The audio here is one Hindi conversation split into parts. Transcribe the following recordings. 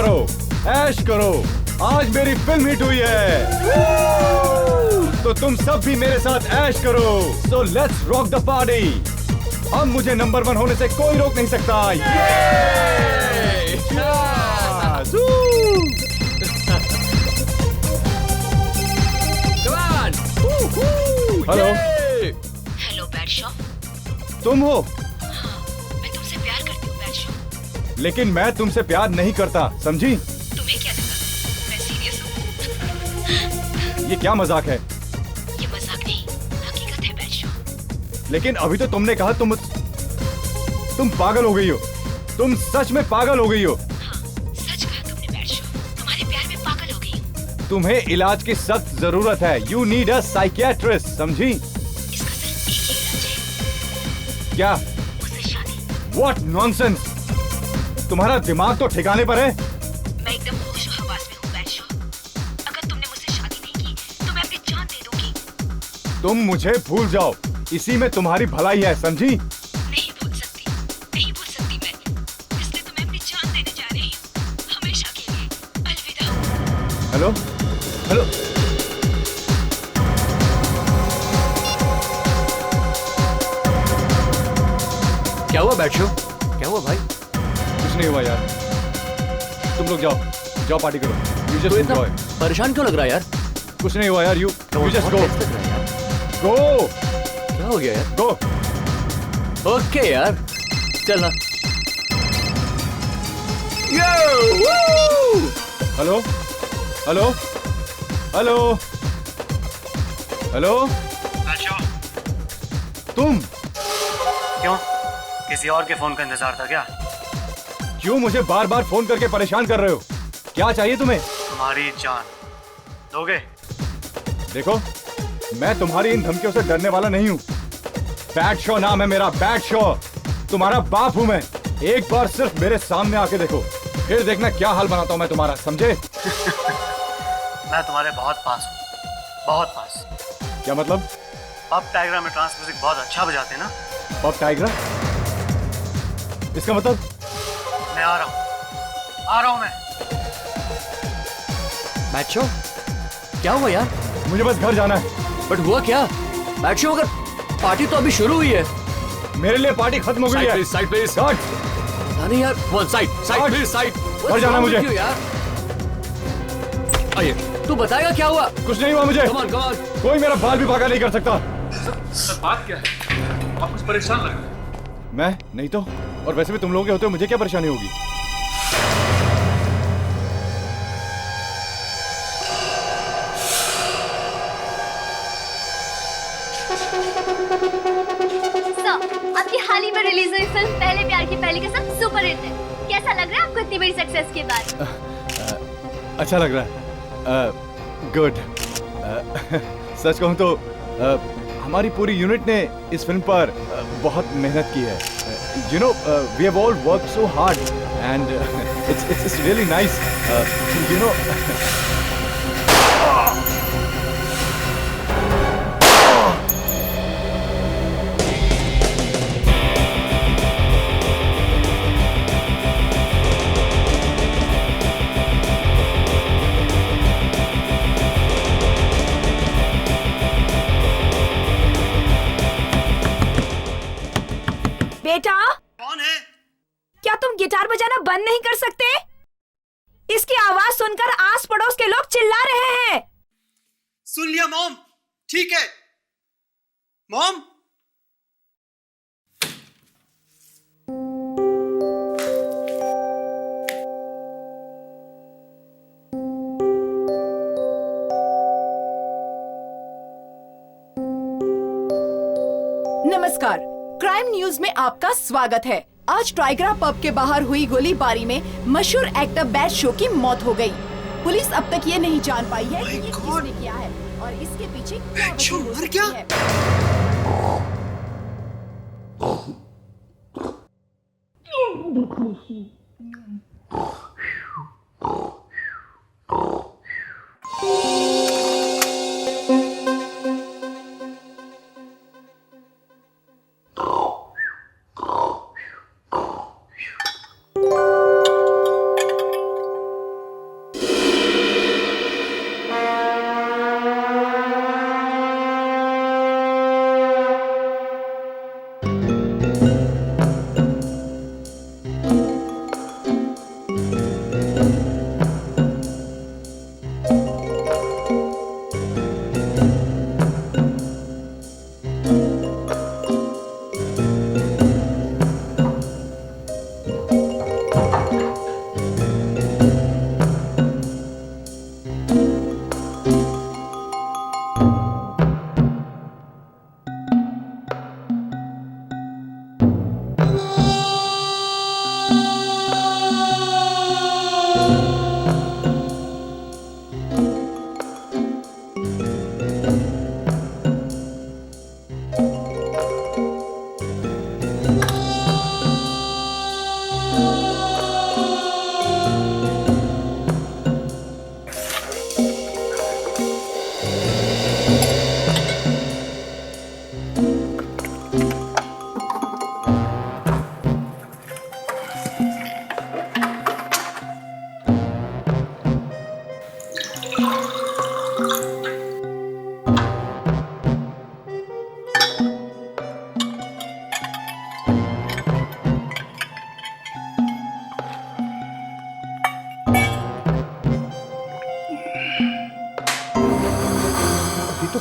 करो, ऐश करो। आज मेरी फिल्म हिट हुई है, तो तुम सब भी मेरे साथ ऐश करो। So let's rock the party. अब मुझे नंबर 1 होने से कोई रोक नहीं सकता। हेलो हेलो बैडशॉ। तुम हो? हाँ, मैं तुमसे प्यार करती हूँ बैडशॉ। लेकिन मैं तुमसे प्यार नहीं करता, समझी? तुम्हें क्या लगा मैं सीरियस हूँ? ये क्या मजाक है? ये मजाक नहीं, हकीकत है बैडशॉ। लेकिन अभी तो तुमने कहा तुम पागल हो गई हो। तुम सच में पागल हो गई हो। हाँ, सच कहा तुमने बैडशॉ। तुम्हारे प्यार में पागल हो गई हूँ। तुम्हें इलाज की सख्त जरूरत है। यू नीड अ साइकियाट्रिस्ट, समझी? इसका सिर्फ एक ही इलाज है। क्या? मुझसे शादी। What nonsense! तुम्हारा दिमाग तो ठिकाने पर है? मैं एकदम होश हवास में हूँ बैडशॉ। अगर तुमने मुझसे शादी नहीं की तो मैं अपनी जान दे दूंगी। तुम मुझे भूल जाओ, इसी में तुम्हारी भलाई है, समझी? नहीं भूल सकती मैं। इसलिए तो मैं अपनी जान देने जा रही हूँ, हमेशा के लिए। अलविदा। Hello hello. क्या हुआ बैडशॉ? क्या हुआ भाई? कुछ नहीं हुआ यार। तुम लोग जाओ पार्टी करो। यू तो जस्ट इतना एंजॉय। परेशान क्यों लग रहा है यार? कुछ नहीं हुआ यार। यू जस्ट गो बहुत tense लग रहा है यार। गो क्या हो गया यार? गो। ओके यार, चलना। Hello hello hello hello. अच्छा, तुम क्यों? किसी और के फोन का इंतजार था क्या? क्यों मुझे बार बार फोन करके परेशान कर रहे हो? क्या चाहिए तुम्हें? तुम्हारी जान दोगे? देखो, मैं तुम्हारी इन धमकियों से डरने वाला नहीं हूँ। बैडशॉ नाम है मेरा, बैडशॉ। तुम्हारा बाप हूँ मैं। एक बार सिर्फ मेरे सामने आके देखो, फिर देखना क्या हाल बनाता हूँ मैं तुम्हारा, समझे? मैं तुम्हारे बहुत पास हूँ, बहुत पास। क्या मतलब? पब टाइगरा में ट्रांस म्यूजिक बहुत अच्छा बजाते ना? पब टाइगरा? इसका मतलब? मैं आ रहा हूँ मैं। बैडशॉ, क्या हुआ यार? मुझे बस घर जाना है। बट हुआ क्या? बैडशॉ, अगर पार्टी तो अभी शुरू हुई है। मेरे लिए पार्टी खत्म हो गई है। Side please. Cut! नहीं यार, वन साइड प्लीज, साइड। घर जाना मुझे। क्यों यार? आइए, तू बताएगा क्या हुआ? कुछ नहीं हुआ मुझे। Come on. कोई मेरा बाल भी भागा नहीं कर सकता। सर बात क्या है? आप कुछ परेशान लग रहे हैं। मैं नहीं तो, और वैसे भी तुम लोगों के होते मुझे क्या परेशानी होगी? आपकी हाल ही में रिलीज हुई फिल्म पहले प्यार की पहली कसम सुपर हिट है। कैसा लग रहा है आपको इतनी बड़ी सक्सेस के बाद? अच्छा लग रहा है। गुड। सच कहूँ तो हमारी पूरी यूनिट ने इस फिल्म पर बहुत मेहनत की है। You know, we have all worked so hard and it's really nice, you know. बेटा, कौन है? क्या तुम गिटार बजाना बंद नहीं कर सकते? इसकी आवाज सुनकर आस पड़ोस के लोग चिल्ला रहे हैं। सुन लिया मॉम, ठीक है मॉम। नमस्कार, क्राइम न्यूज में आपका स्वागत है। आज टाइगरा पब के बाहर हुई गोलीबारी में मशहूर एक्टर बैडशॉ की मौत हो गई। पुलिस अब तक ये नहीं जान पाई है कि ये किसने किया है और इसके पीछे क्या वजह हो सकती है।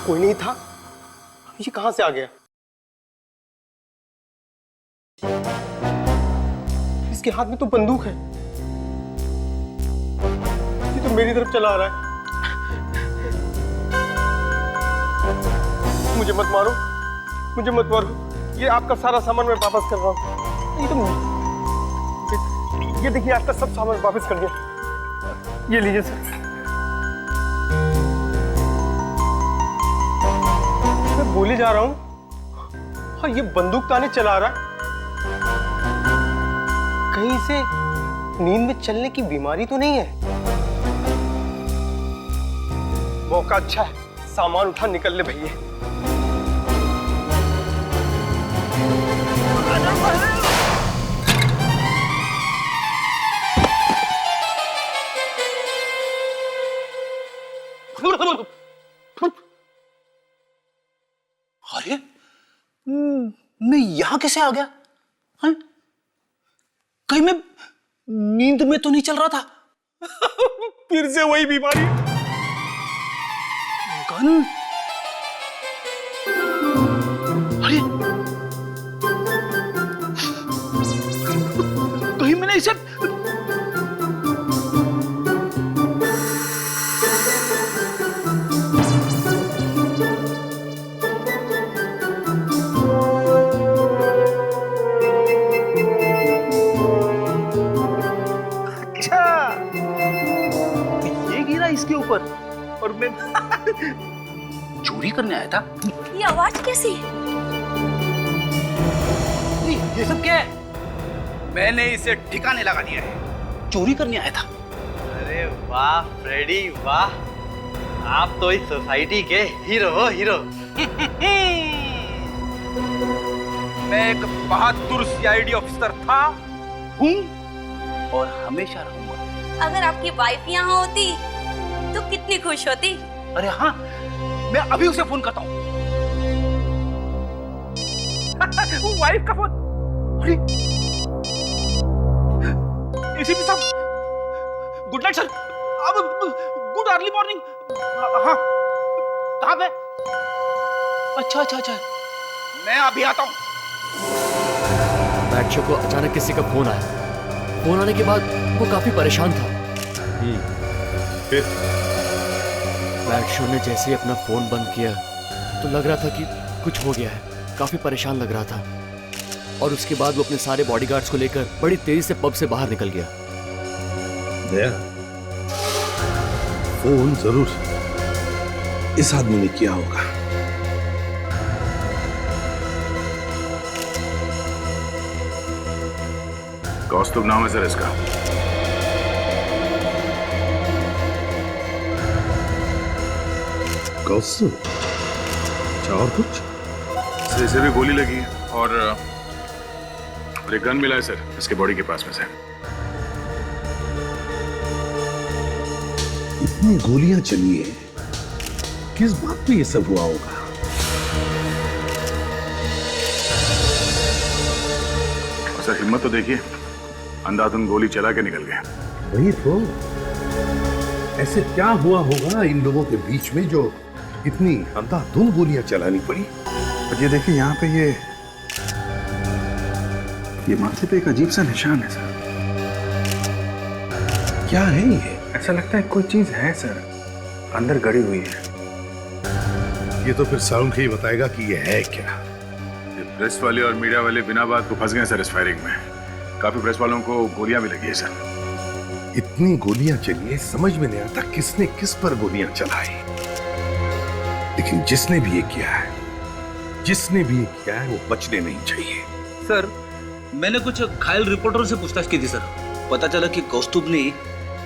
कोई नहीं था, ये कहां से आ गया? इसके हाथ में तो बंदूक है, ये तो मेरी तरफ चला आ रहा है। मुझे मत मारो, मुझे मत मारो, ये आपका सारा सामान मैं वापस कर रहा हूँ। ये देखिए, आपका सब सामान वापस कर दिया, ये लीजिए सर। मैं बोले जा रहा हूँ, हाँ ये बंदूक ताने चला रहा है, कहीं से नींद में चलने की बीमारी तो नहीं है? मौका अच्छा है, सामान उठा निकल ले भैया। अरे मैं यहां कैसे आ गया? हाँ? कहीं मैं नींद में तो नहीं चल रहा था? फिर से वही बीमारी। गन? अरे कहीं मैंने इसे इसके ऊपर, और मैं चोरी करने आया था। ये आवाज कैसी? ये सब क्या है? मैंने इसे ठिकाने लगा दिया है, चोरी करने आया था। अरे वाह फ्रेडी वाह, आप तो इस सोसाइटी के हीरो हो, हीरो। मैं एक बहादुर सीआईडी ऑफिसर था, हूँ और हमेशा रहूंगा। अगर आपकी वाइफ यहाँ होती तो कितनी खुश होती। अरे हाँ, मैं अभी उसे फोन करता हूँ। वाइफ का फोन। अरे एसीपी साहब, गुड नाइट सर। अब गुड अर्ली मॉर्निंग। हाँ, कहाँ पे? अच्छा अच्छा अच्छा, मैं अभी आता हूँ। बैट शो को अचानक किसी का फोन आया। फोन आने के बाद वो काफी परेशान था। फिर बैट शो ने जैसे ही अपना फोन बंद किया तो लग रहा था कि कुछ हो गया है, काफी परेशान लग रहा था। और उसके बाद वो अपने सारे बॉडीगार्ड्स को लेकर बड़ी तेजी से पब से बाहर निकल गया। दया, फोन जरूर इस आदमी ने किया होगा। कौस्तुभ नाम है सर इसका। कौस्तुभ? अच्छा, और कुछ? इसे भी गोली लगी है और एक गन मिला है सर इसके बॉडी के पास में से। इतनी गोलियां चली है, किस बात पे ये सब हुआ होगा? सर हिम्मत तो देखिए, अंधाधुन गोली चला के निकल गया। वही तो, ऐसे क्या हुआ होगा इन लोगों के बीच में जो इतनी अंधाधुन गोलियां चलानी पड़ी? और ये देखिए यहाँ पे ये माथे पे एक अजीब सा निशान है सर। क्या है ये? ऐसा लगता है कोई चीज है सर, अंदर गड़ी हुई है। ये तो फिर साउंड ही बताएगा कि ये है क्या। ये प्रेस वाले और मीडिया वाले बिना बात को फंस गए सर इस फायरिंग में। काफी प्रेस वालों को गोलियां भी लगी है सर। इतनी गोलियां चली है, समझ में नहीं आता किसने किस पर गोलियां चलाई। लेकिन जिसने भी ये किया है, वो बचने नहीं चाहिए। सर मैंने कुछ घायल रिपोर्टरों से पूछताछ की थी सर। पता चला कि कौस्तुभ ने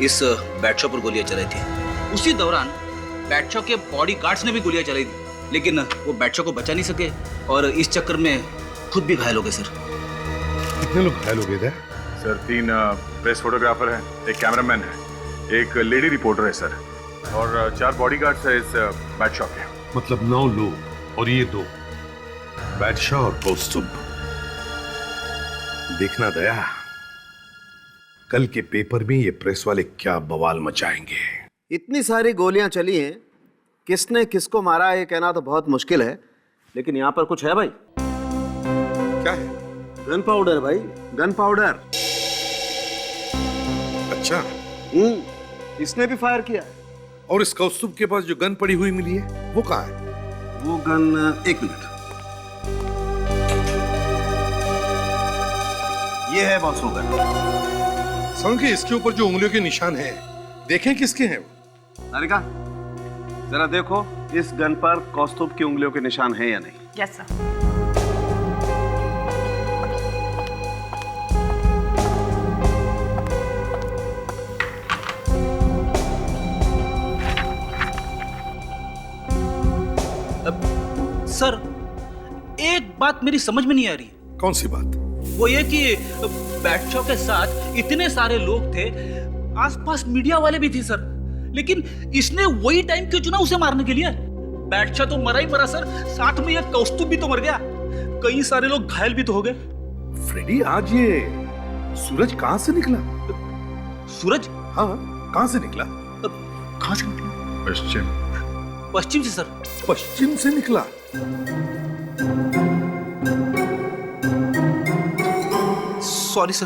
इस बैट शो पर गोलियां चलाई थी। उसी दौरान बैट शो के बॉडीगार्ड्स ने भी गोलियां चलाई थी, लेकिन वो बैट शो को बचा नहीं सके और इस चक्कर में खुद भी घायल हो गए सर। कितने लोग घायल हो गए थे? सर 3 प्रेस फोटोग्राफर हैं, एक कैमरामैन है, एक लेडी रिपोर्टर है सर, और 4 बॉडीगार्ड्स है इस बैट शो के। मतलब 9 लोग, और ये 2, बादशाह और कौस्तुभ। देखना दया, कल के पेपर में ये प्रेस वाले क्या बवाल मचाएंगे। इतनी सारी गोलियां चली हैं, किसने किसको मारा ये कहना तो बहुत मुश्किल है, लेकिन यहाँ पर कुछ है भाई। क्या है? गन पाउडर भाई, गन पाउडर। अच्छा, इसने भी फायर किया है। और इस कौस्तुभ के पास जो गन पड़ी हुई मिली है वो कहाँ है? वो गन, एक मिनट, ये है बॉस वो गन। समझ के इसके ऊपर जो उंगलियों के निशान हैं, देखें किसके हैं वो? तारिका, जरा देखो इस गन पर कौस्तुभ की उंगलियों के निशान हैं या नहीं। Yes sir. सर, एक बात मेरी समझ में नहीं आ रही। कौन सी बात? वो ये कि बैटशॉ के साथ इतने सारे लोग थे, आसपास मीडिया वाले भी थे सर, लेकिन इसने वही टाइम क्यों चुना उसे मारने के लिए? बैटशॉ तो मरा ही मरा सर, साथ में ये कौस्तुभ भी तो मर गया, कई सारे लोग घायल भी तो हो गए। फ्रेडी, आज ये सूरज कहाँ से निकला? सूरज? हाँ, कहाँ से निकला? कहाँ से निकला? पश्चिम। पश्चिम से सर। पश्चिम से निकला? Sorry sir.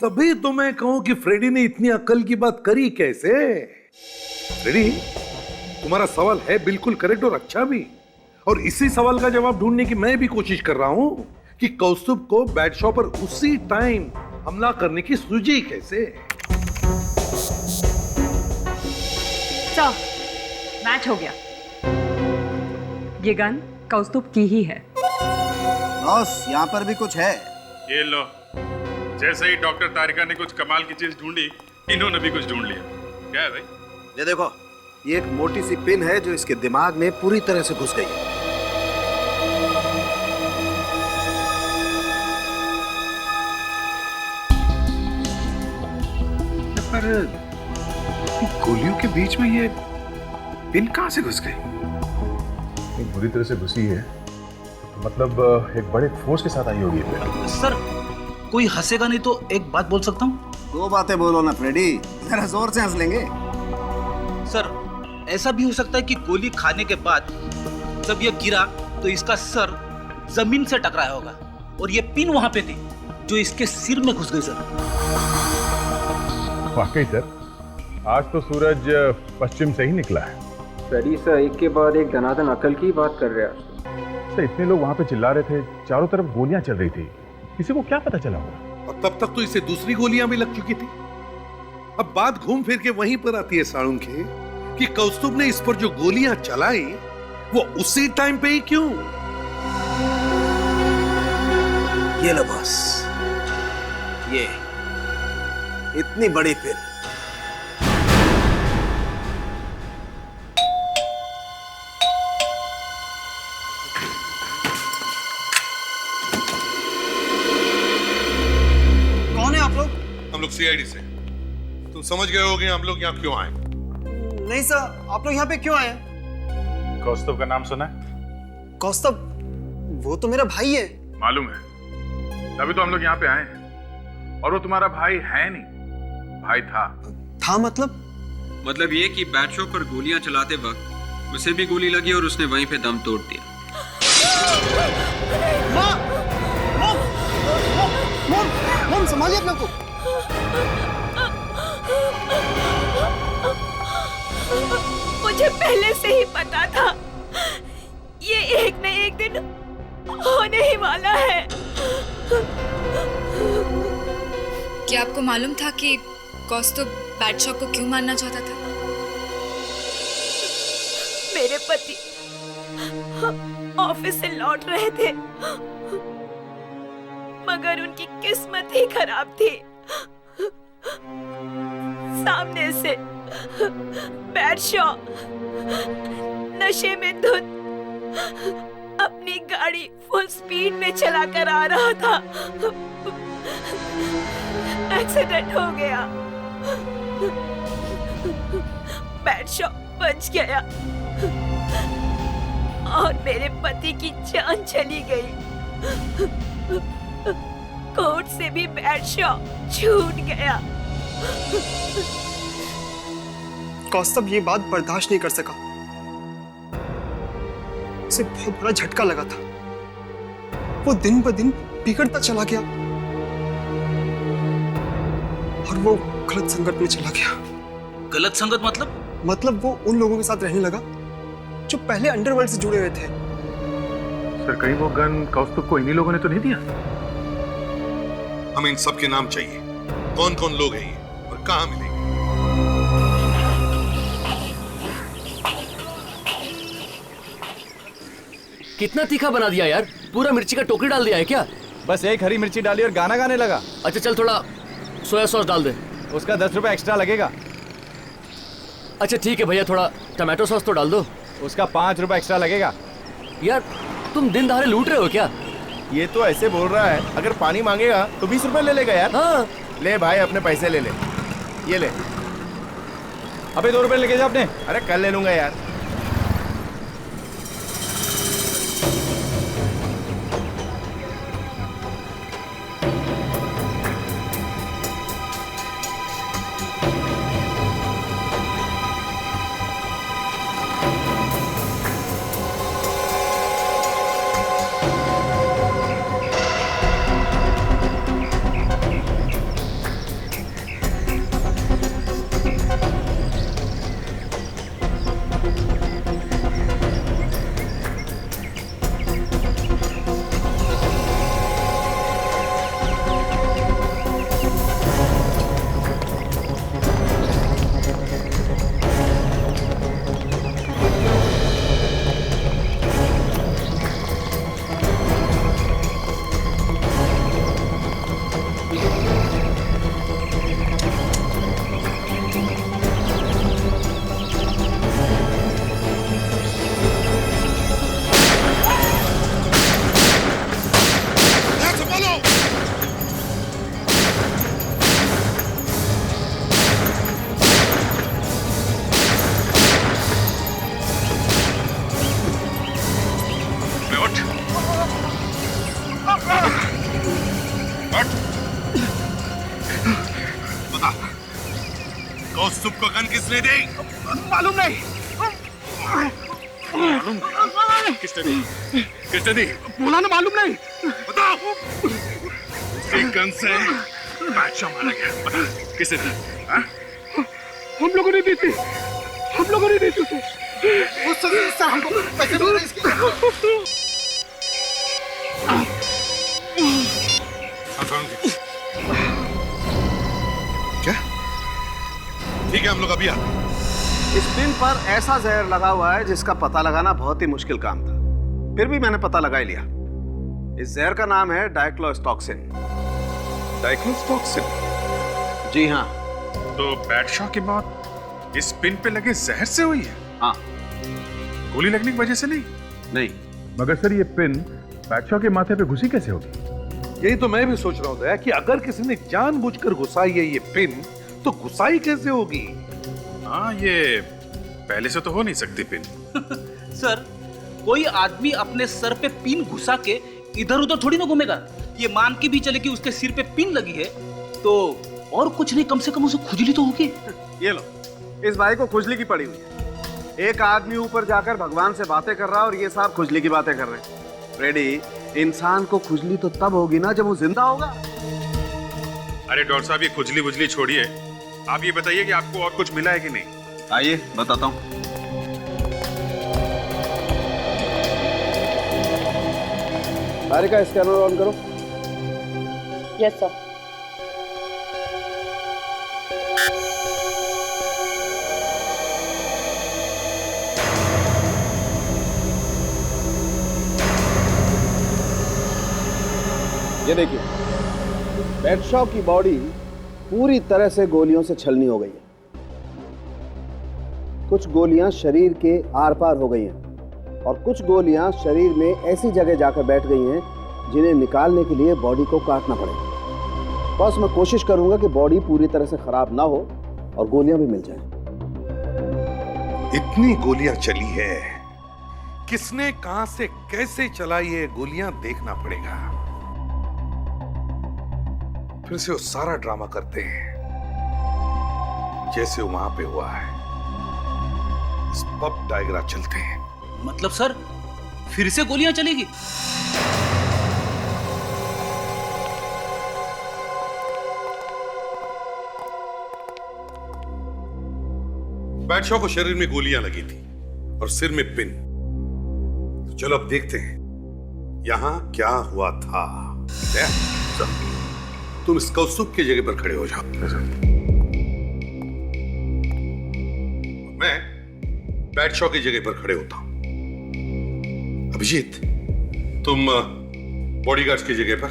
तभी तो मैं कहूं कि फ्रेडी ने इतनी अक्ल की बात करी कैसे? फ्रेडी, तुम्हारा सवाल है बिल्कुल करेक्ट और अच्छा भी, और इसी सवाल का जवाब ढूंढने की मैं भी कोशिश कर रहा हूं कि कौस्तुभ को बैटशॉ पर उसी टाइम हमला करने की सूझी कैसे? सर, मैच हो गया। ये गन कौस्तुभ की ही है। बॉस, यहाँ पर भी कुछ है। ये लो, जैसे ही डॉक्टर तारिका ने कुछ कमाल की चीज ढूंढी, इन्होंने भी कुछ ढूंढ लिया। क्या है भाई? ये देखो, ये एक मोटी सी पिन है जो इसके दिमाग में पूरी तरह से घुस गई है। पर गोलियों के बीच में ये पिन कहां से घुस गई? एक बुरी तरह से घुसी है, मतलब एक बड़े फोर्स के साथ आई होगी। सर, कोई हंसेगा नहीं तो एक बात बोल सकता हूँ? दो बातें बोलो ना फ्रेडी, जरा जोर से हंस लेंगे। सर, ऐसा भी हो सकता है कि गोली खाने के बाद जब ये गिरा तो इसका सर जमीन से टकराया होगा और ये पिन वहां पे थी जो इसके सिर में घुस गई सर। वाकई सर, आज तो सूरज पश्चिम से ही निकला है। फ्रेडी सर एक के बाद एक धनाधन अकल की बात कर रहे हैं। सर, इतने लोग वहां पे चिल्ला रहे थे, चारों तरफ गोलियां चल रही थी, किसी को क्या पता चला होगा? और तब तक तो इसे दूसरी गोलियां भी लग चुकी थी। अब बात घूम फिर के वहीं पर आती है साळुंखे कि कौस्तुभ ने इस पर जो गोलियां चलाई वो उसी टाइम पे ही क्यों? ये लो बॉस, ये इतनी बड़ी पिन। कौन है आप लोग? हम लोग सीआईडी से। तुम समझ गए होगे हम लोग यहाँ क्यों आए? नहीं सर, आप लोग यहाँ पे क्यों आए? कौस्तुभ का नाम सुना है? कौस्तुभ? वो तो मेरा भाई है। मालूम है, तभी तो हम लोग यहाँ पे आए हैं। और वो तुम्हारा भाई है नहीं, भाई था। था मतलब? मतलब ये कि बैटशॉ पर गोलियां चलाते वक्त उसे भी गोली लगी और उसने वहीं पे दम तोड़ दिया। मॉम, संभालिए अपने को। मुझे पहले से ही पता था ये एक न एक दिन होने ही वाला है। क्या आपको मालूम था कि कौस्तुभ बैटशॉ को क्यों मारना चाहता था? मेरे पति ऑफिस से लौट रहे थे, मगर उनकी किस्मत ही खराब थी। सामने से बैटशॉ नशे में धुत अपनी गाड़ी फुल स्पीड में चलाकर आ रहा था। एक्सीडेंट हो गया, बैटशॉ बच गया और मेरे पति की जान चली गई। कोर्ट से भी बैटशॉ छूट गया। कौस्तुभ ये बात बर्दाश्त नहीं कर सका से बहुत बड़ा झटका लगा था। वो दिन ब दिन बिगड़ता चला गया और वो गलत संगत में चला गया। गलत संगत मतलब? मतलब वो उन लोगों के साथ रहने लगा जो पहले अंडरवर्ल्ड से जुड़े हुए थे। सर कहीं वो गन कौस्तुभ को इन्हीं लोगों ने तो नहीं दिया? हमें इन सब के नाम चाहिए, कौन कौन लोग हैं ये और कहाँ मिलेंगे। कितना तीखा बना दिया यार, पूरा मिर्ची का टोकरी डाल दिया है क्या? बस एक हरी मिर्ची डाली और गाना गाने लगा। अच्छा चल थोड़ा सोया सॉस डाल दे। उसका 10 रुपए एक्स्ट्रा लगेगा। अच्छा ठीक है भैया, थोड़ा टमाटो सॉस तो डाल दो। उसका 5 रुपए एक्स्ट्रा लगेगा। यार तुम दिन दहाड़े लूट रहे हो क्या? ये तो ऐसे बोल रहा है, अगर पानी मांगेगा तो 20 रुपए ले लेगा यार। हाँ ले भाई अपने पैसे ले ले, ये ले। अबे 2 रुपए लेके जा अपने। अरे कल ले लूंगा यार। कौस्तुभ को गन किसने दी? मालूम नहीं। मालूम किसने दी? किसने दी? बोला ना मालूम नहीं। बताओ। उसी गन से बादशाह मारा गया। बता किसने दी? हाँ? हम लोगों ने दी थी। हम लोगों ने दी थी उसे। उससे हमको पैसे मिल रहे इसके। क्या? ठीक है हम लोग अभी आते हैं। इस पिन पर ऐसा जहर लगा हुआ है जिसका पता लगाना बहुत ही मुश्किल काम था, फिर भी मैंने पता लगा ही लिया। इस जहर का नाम है डाइक्लोस्टॉक्सिन। डाइक्लोस्टॉक्सिन? जी हाँ। तो बादशाह की मौत इस पिन पे लगे जहर से हुई है? हाँ। गोली लगने की वजह से नहीं? नहीं। मगर सर ये पिन बादशाह के माथे पे घुसी कैसे होगी? यही तो मैं भी सोच रहा हूँ दया कि अगर किसी ने जानबूझकर घुसाई है ये पिन तो घुसाई कैसे होगी? हाँ ये पहले से तो हो नहीं सकती पिन। सर कोई आदमी अपने सर पे पिन घुसा के इधर उधर थोड़ी ना घूमेगा। ये मान के भी चले कि उसके सिर पे पिन लगी है तो और कुछ नहीं, कम से कम उसे खुजली तो होगी। ये लो, इस भाई को खुजली की पड़ी हुई है। एक आदमी ऊपर जाकर भगवान से बातें कर रहा है और ये साहब खुजली की बातें कर रहे हैं। रेडी, इंसान को खुजली तो तब होगी ना जब वो जिंदा होगा। अरे डॉक्टर साहब ये खुजली वुजली छोड़िए, आप ये बताइए कि आपको और कुछ मिला है कि नहीं? आइए बताता हूँ। सारे का स्कैनर ऑन करो। Yes sir. ये देखिए, बादशाह की बॉडी पूरी तरह से गोलियों से छलनी हो गई है। कुछ गोलियां शरीर के आर पार हो गई हैं और कुछ गोलियां शरीर में ऐसी जगह जाकर बैठ गई हैं जिन्हें निकालने के लिए बॉडी को काटना पड़ेगा। बस मैं कोशिश करूंगा कि बॉडी पूरी तरह से खराब ना हो और गोलियां भी मिल जाएं। इतनी गोलियां चली है, किसने कहां से कैसे चलाई है गोलियां देखना पड़ेगा। फिर से वो सारा ड्रामा करते हैं जैसे वहां पे हुआ है। इस पब डायग्रा चलते हैं। मतलब सर फिर से गोलियां चलेगी? बैडशॉ को शरीर में गोलियां लगी थी और सिर में पिन। तो चलो अब देखते हैं यहां क्या हुआ था। तुम इस कौस्तुभ की जगह पर खड़े हो जाओ। मैं बैडशॉ की जगह पर खड़े होता हूं। अभिजीत, तुम बॉडीगार्ड्स की जगह पर।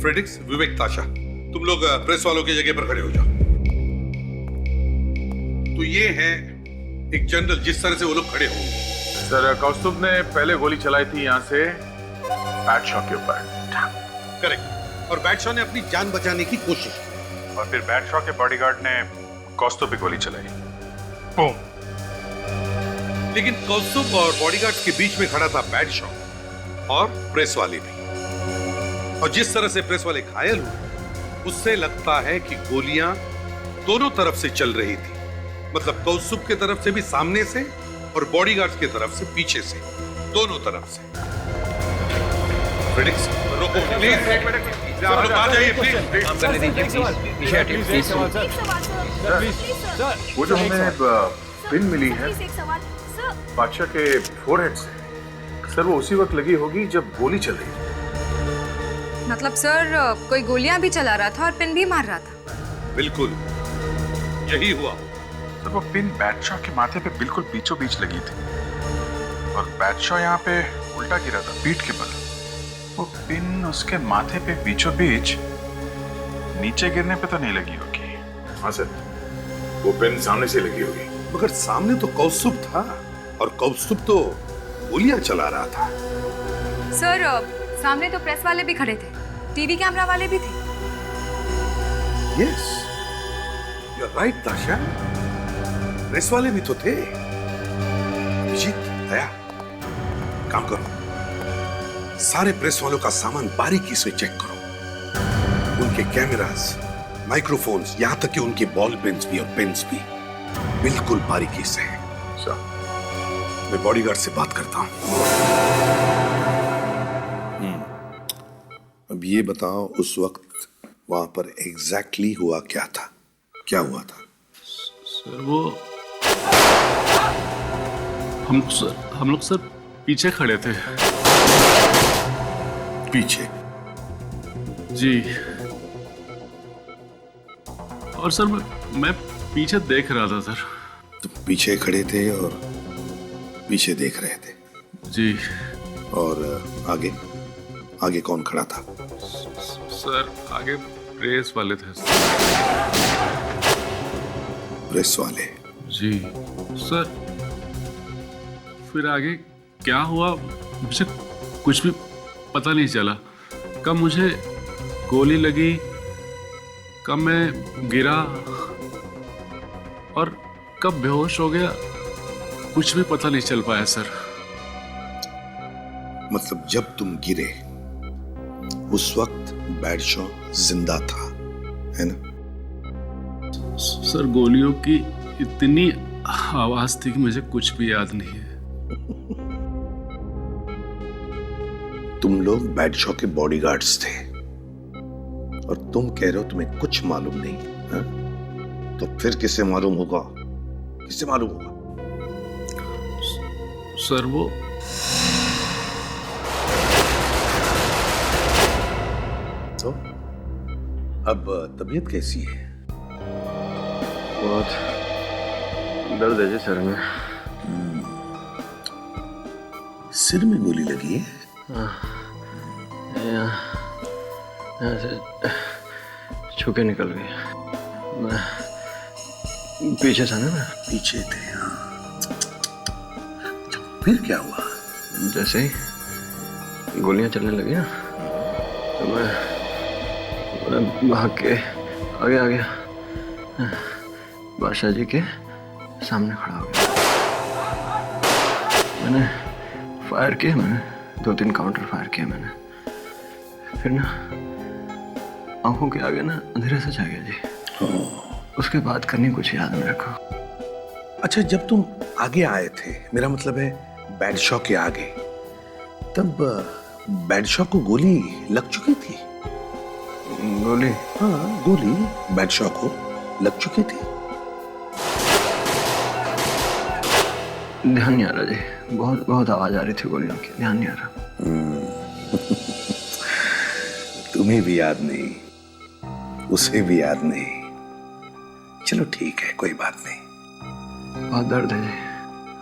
फ्रेडिक्स, विवेक, ताशा, तुम लोग प्रेस वालों की जगह पर खड़े हो जाओ। तो ये है एक जनरल, जिस तरह से वो लोग खड़े होंगे। सर, कौस्तुभ ने पहले गोली चलाई थी यहाँ से बैडशॉ के ऊपर। करेक्ट। और बैडशॉ ने अपनी जान बचाने की कोशिश की। और फिर बैडशॉ के बॉडीगार्ड ने कौस्तुभ पे गोली चलाई। बूम। लेकिन कौस्तुभ और बॉडीगार्ड्स के बीच में खड़ा था बैडशॉ और प्रेस वाले भी। और जिस तरह से प्रेस वाले घायल हुए, उससे लगता है कि गोलियां दोनों तरफ से चल रही थी। मतलब कौस्तुभ की तरफ से भी सामने से और बॉडीगार्ड्स की तरफ से पीछे से, दोनों तरफ से। फ्रेडिक्स, रोको प्लीज। आप लोग आ जाइए प्लीज। काम करने दीजिए प्लीज। वो जो हमें पिन मिली है बादशाह के फोरहेड से, सर वो उसी वक्त लगी होगी जब गोली चल रही थी। मतलब सर कोई गोलियां भी चला रहा था और पिन भी मार रहा था। बिल्कुल यही हुआ। सर वो पिन बैडशॉ के माथे पे बिल्कुल बीचों बीच लगी थी और बैडशॉ यहाँ पे उल्टा गिरा था पीठ के बल। वो पिन उसके माथे पे बीचों बीच नीचे गिरने पे तो नहीं लगी होगी। हाँ सर, वो पिन सामने से लगी होगी। मगर सामने तो कौस्तुभ था और कौस्तुभ तो गोलियां चला रहा था। सर सामने तो प्रेस वाले भी खड़े थे, टीवी कैमरा वाले भी थे। यस, यू आर राइट ताशा, प्रेस वाले भी तो थे। अभिजीत, दया, काम करो, सारे प्रेस वालों का सामान बारीकी से चेक करो। उनके कैमरास, माइक्रोफोन्स, यहां तक कि उनके बॉल पेन्स भी और पेन्स भी बिल्कुल बारीकी से हैं। मैं बॉडीगार्ड से बात करता हूं। अब ये बताओ, उस वक्त वहां पर एग्जैक्टली हुआ क्या था? क्या हुआ था? सर वो हम लोग सर पीछे खड़े थे। पीछे? जी। और सर मैं पीछे देख रहा था सर। तुम पीछे खड़े थे और पीछे देख रहे थे? जी। और आगे? आगे कौन खड़ा था? सर आगे प्रेस वाले थे। प्रेस वाले? जी सर। फिर आगे क्या हुआ मुझे कुछ भी पता नहीं चला। कब मुझे गोली लगी, कब मैं गिरा और कब बेहोश हो गया, कुछ भी पता नहीं चल पाया सर। मतलब जब तुम गिरे उस वक्त बैडशॉ जिंदा था, है ना? सर गोलियों की इतनी आवाज थी कि मुझे कुछ भी याद नहीं है। तुम लोग बैडशॉ के बॉडीगार्ड्स थे और तुम कह रहे हो तुम्हें कुछ मालूम नहीं है? तो फिर किसे मालूम होगा? किसे मालूम होगा? सर वो तो अब तबीयत कैसी है? बहुत दर्द है जी सर में। सिर में गोली लगी है? यहाँ से छूके निकल गई। मैं पीछे था ना, मैं पीछे थे। हाँ। फिर क्या हुआ? जैसे ही गोलियां चलने लगी ना, तो मैं भाग के आगे आ गया, बादशाह जी के सामने खड़ा हो गया। मैंने फायर किया, मैंने 2-3 काउंटर फायर किया मैंने। फिर ना आंखों के आगे ना अंधेरे से छा गया जी। उसके बाद करनी कुछ याद मेरे को। अच्छा, जब तुम आगे आए थे, मेरा मतलब है बैडशॉ के आगे, तब बैडशॉ को गोली लग चुकी थी। गोली? हाँ, गोली बैडशॉ को लग चुकी थी। ध्यान नहीं आ रहा जी, बहुत बहुत आवाज आ रही थी गोलियों की, ध्यान नहीं आ रहा। तुम्हें भी याद नहीं, उसे भी याद नहीं। चलो ठीक है, कोई बात नहीं। बहुत दर्द है जी।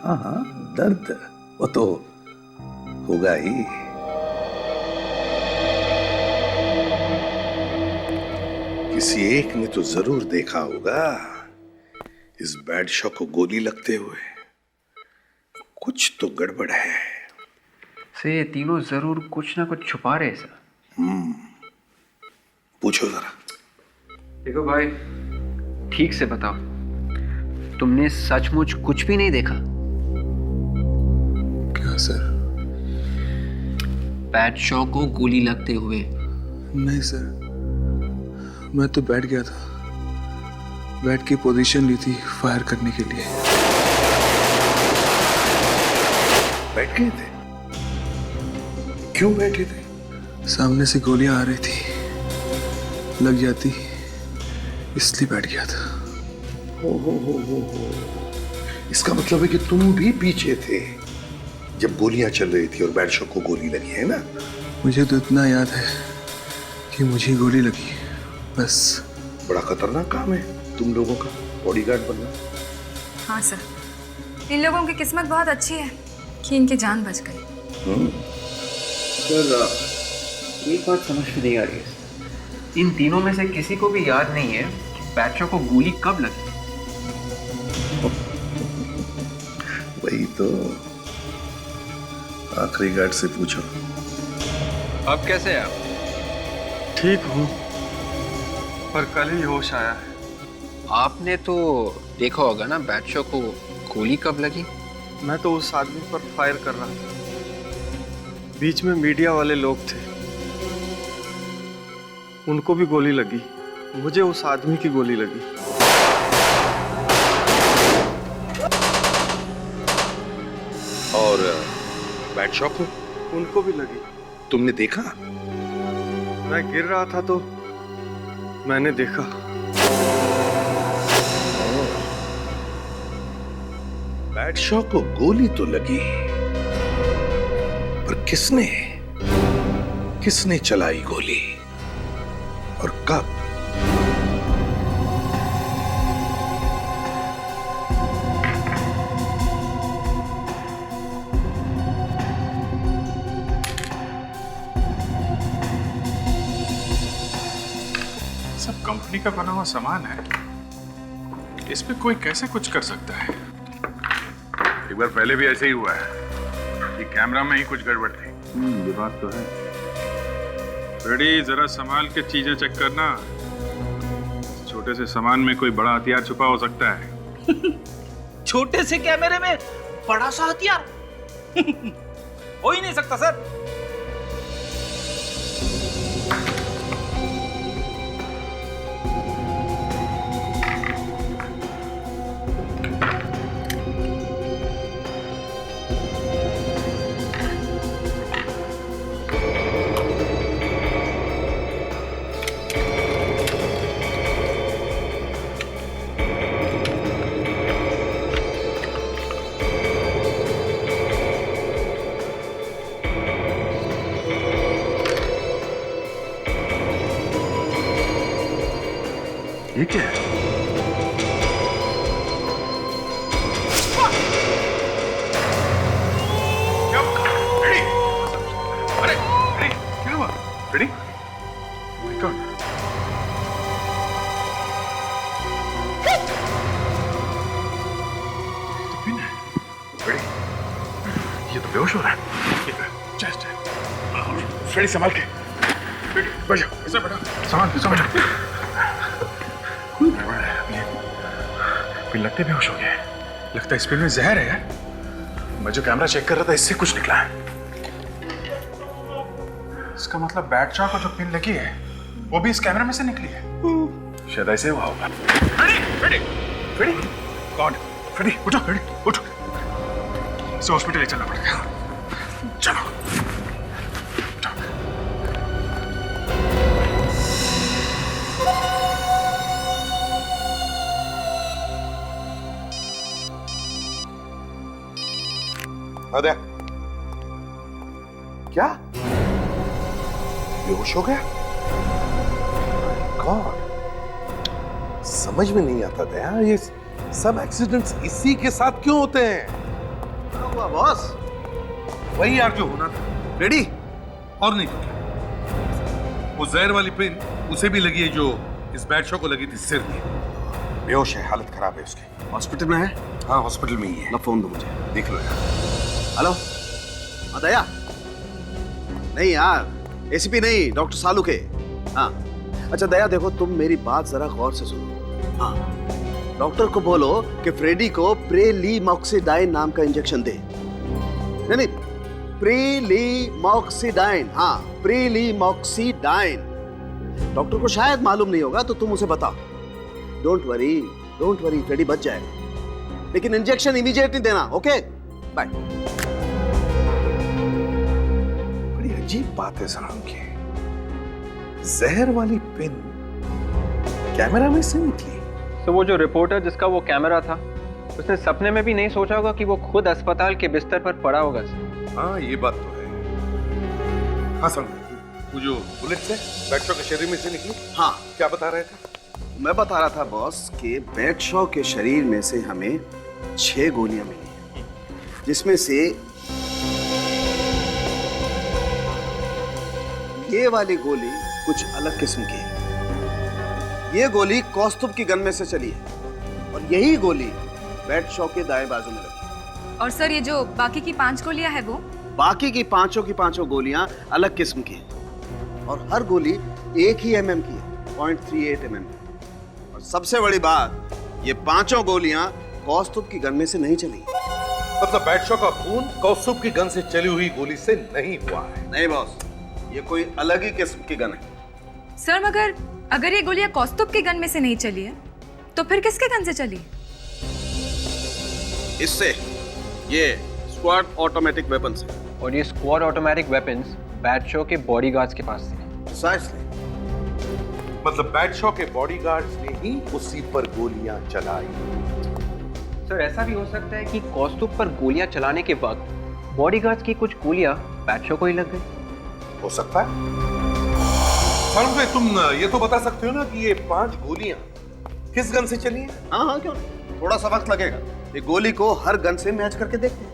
हाँ हाँ, दर्द वो तो होगा ही। किसी एक ने तो जरूर देखा होगा इस बैडशॉ को गोली लगते हुए। कुछ तो गड़बड़ है। सर ये तीनों जरूर कुछ ना कुछ छुपा रहे सर। पूछो जरा। देखो भाई, ठीक से बताओ, तुमने सचमुच कुछ भी नहीं देखा? क्या सर? बैडशॉ को गोली लगते हुए? नहीं सर, मैं तो बैठ गया था, बैठ के पोजीशन ली थी फायर करने के लिए। बैठ गए थे? क्यों बैठे थे? सामने से गोलियां आ रही थी, लग जाती इसलिए बैठ गया था। हो। इसका मतलब है कि तुम भी पीछे थे जब गोलियां चल रही थी और बैडशॉ को गोली लगी, है ना? मुझे तो इतना याद है कि मुझे गोली लगी, बस। बड़ा खतरनाक काम है तुम लोगों का, बॉडीगार्ड बनना। हाँ सर, इन लोगों की किस्मत बहुत अच्छी है कि इनकी जान बच गई। सर एक बात समझ में नहीं आ रही है, इन तीनों में से किसी को भी याद नहीं है कि बैडशॉ को गोली कब लगी। वही तो, आखिरी गार्ड से पूछो। अब कैसे है आप? ठीक हूँ, पर कल ही होश आया है। आपने तो देखा होगा ना बैडशॉ को गोली कब लगी? मैं तो उस आदमी पर फायर कर रहा था, बीच में मीडिया वाले लोग थे, उनको भी गोली लगी, मुझे उस आदमी की गोली लगी। और बैडशॉ को? उनको भी लगी। तुमने देखा? मैं गिर रहा था तो मैंने देखा। बैडशॉ को गोली तो लगी, पर किसने चलाई गोली और कब? सब कंपनी का बना हुआ सामान है, इस पे कोई कैसे कुछ कर सकता है? एक बार पहले भी ऐसे ही हुआ है, ये कैमरा में ही कुछ गड़बड़ थी। ये बात तो है। रेडी, जरा संभाल के चीजें चेक करना, छोटे से सामान में कोई बड़ा हथियार छुपा हो सकता है। छोटे से कैमरे में बड़ा सा हथियार? हो ही नहीं सकता सर। ये क्या है? रेडी? My God. तो पिन है। रेडी? ये तो बेहोश हो रहा है। जस्ट फ्रेडी संभाल के। बैठ जाओ, ऐसा बैठो। संभाल जाओ। पिन लगते बेहोश हो गया। लगता है इस पिन में जहर है यार। मैं जो कैमरा चेक कर रहा था इससे कुछ निकला है। इसका मतलब बैडशॉ को जो पिन लगी है वो भी इस कैमरा में से निकली है। शायद ऐसे हुआ होगा। Freddy, Freddy, Freddy, God, Freddy, उठो, फ्रेडी, उठो। इसे हॉस्पिटल ले चलना पड़ेगा। चलो। अरे क्या बेहोश हो गया? गॉड, समझ में नहीं आता दया, ये सब एक्सीडेंट्स इसी के साथ क्यों होते हैं? क्या हुआ बॉस? वही यार जो होना था। रेडी? और नहीं तो क्या? वो जहर वाली पिन उसे भी लगी है जो इस बैड शो को लगी थी सिर में। बेहोश है, हालत खराब है उसकी। हॉस्पिटल में है? हाँ हॉस्पिटल में ही है। ना फोन दो मुझे, देख लो यार। हेलो, हाँ दया? नहीं यार, एसीपी नहीं, डॉक्टर सालू के। हाँ अच्छा दया, देखो तुम मेरी बात जरा गौर से सुनो। हाँ, डॉक्टर को बोलो कि फ्रेडी को प्रेलीमॉक्सिडाइन नाम का इंजेक्शन दे। नहीं, प्रेलीमॉक्सिडाइन। हाँ, प्रेलीमॉक्सिडाइन। डॉक्टर को शायद मालूम नहीं होगा तो तुम उसे बताओ। डोंट वरी, फ्रेडी बच जाएगा, लेकिन इंजेक्शन इमीडिएटली देना। Okay, bye. बड़ी अजीब बात है सलाम की, जहर वाली पिन कैमरा में से निकली। तो वो जो रिपोर्टर जिसका वो कैमरा था, उसने सपने में भी नहीं सोचा होगा कि वो खुद अस्पताल के बिस्तर पर पड़ा होगा। हाँ ये बात तो है। हाँ सर, वो जो बुलेट से बैड शॉ के शरीर में से निकली। हाँ, क्या बता रहे थे? मैं बता रहा था बॉस कि बैड शॉ के शरीर में से हमें 6 गोलियां मिली, जिसमें से ये वाली गोली कुछ अलग किस्म की है। ये गोली कौस्तुभ की गन में से चली है और यही गोली बैड शॉ के दाएं बाजू में लगी। और सर, ये जो बाकी की 5 गोलियां है वो? बाकी की पांचों गोलियां अलग किस्म की हैं और हर गोली एक ही एमएम की है, 0.38 mm। और सबसे बड़ी बात, ये 5 गोलियां कौस्तुभ की गन में से नहीं चली। मतलब बैड शॉ का खून कौस्तुभ की गन से चली हुई गोली से नहीं हुआ है? नहीं बॉस, ये कोई अलग ही किस्म की गन है। सर मगर अगर ये गोलियां कौस्तुभ की गन में से नहीं चली है तो फिर किसके गन से चली? इससे, ये स्क्वाड ऑटोमेटिक वेपन से। और ये squad automatic weapons bad show के बॉडीगार्ड्स के पास थे। Precisely। मतलब बैड शॉ के बॉडीगार्ड्स ने ही उसी पर गोलियां चलाई। सर ऐसा भी हो सकता है कि कौस्तुभ पर गोलियां चलाने के वक्त बॉडीगार्ड्स की कुछ गोलियां बैड शो को ही लग गई। हो सकता है। सर तुम ये तो बता सकते हो ना कि ये 5 गोलियां किस गन से चली हैं? हाँ क्यों नहीं, थोड़ा सा वक्त लगेगा। ये गोली को हर गन से मैच करके देखते हैं।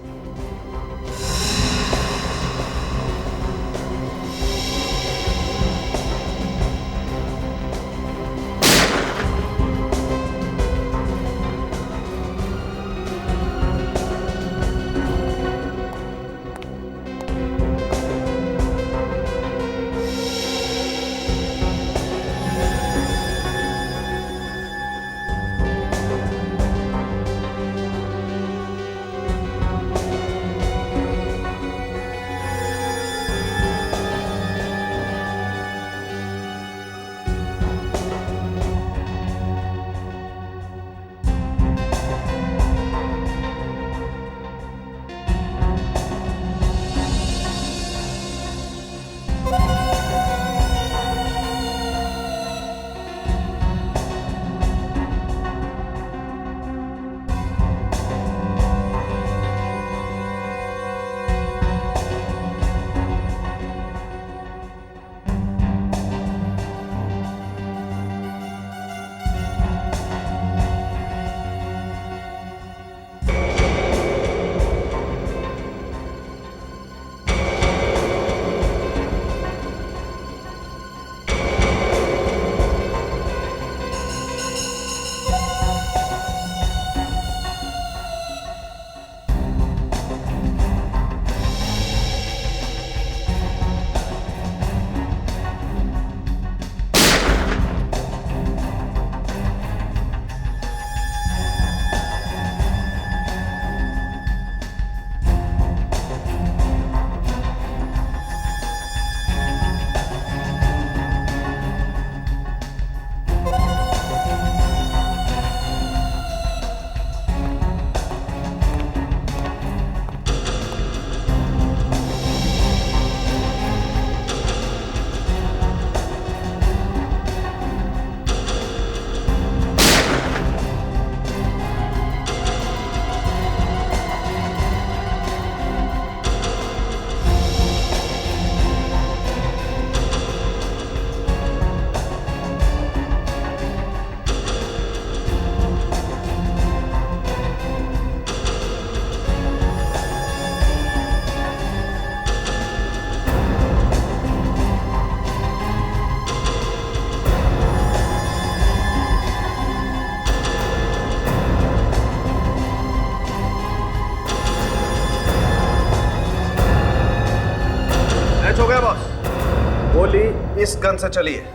गन से चली है।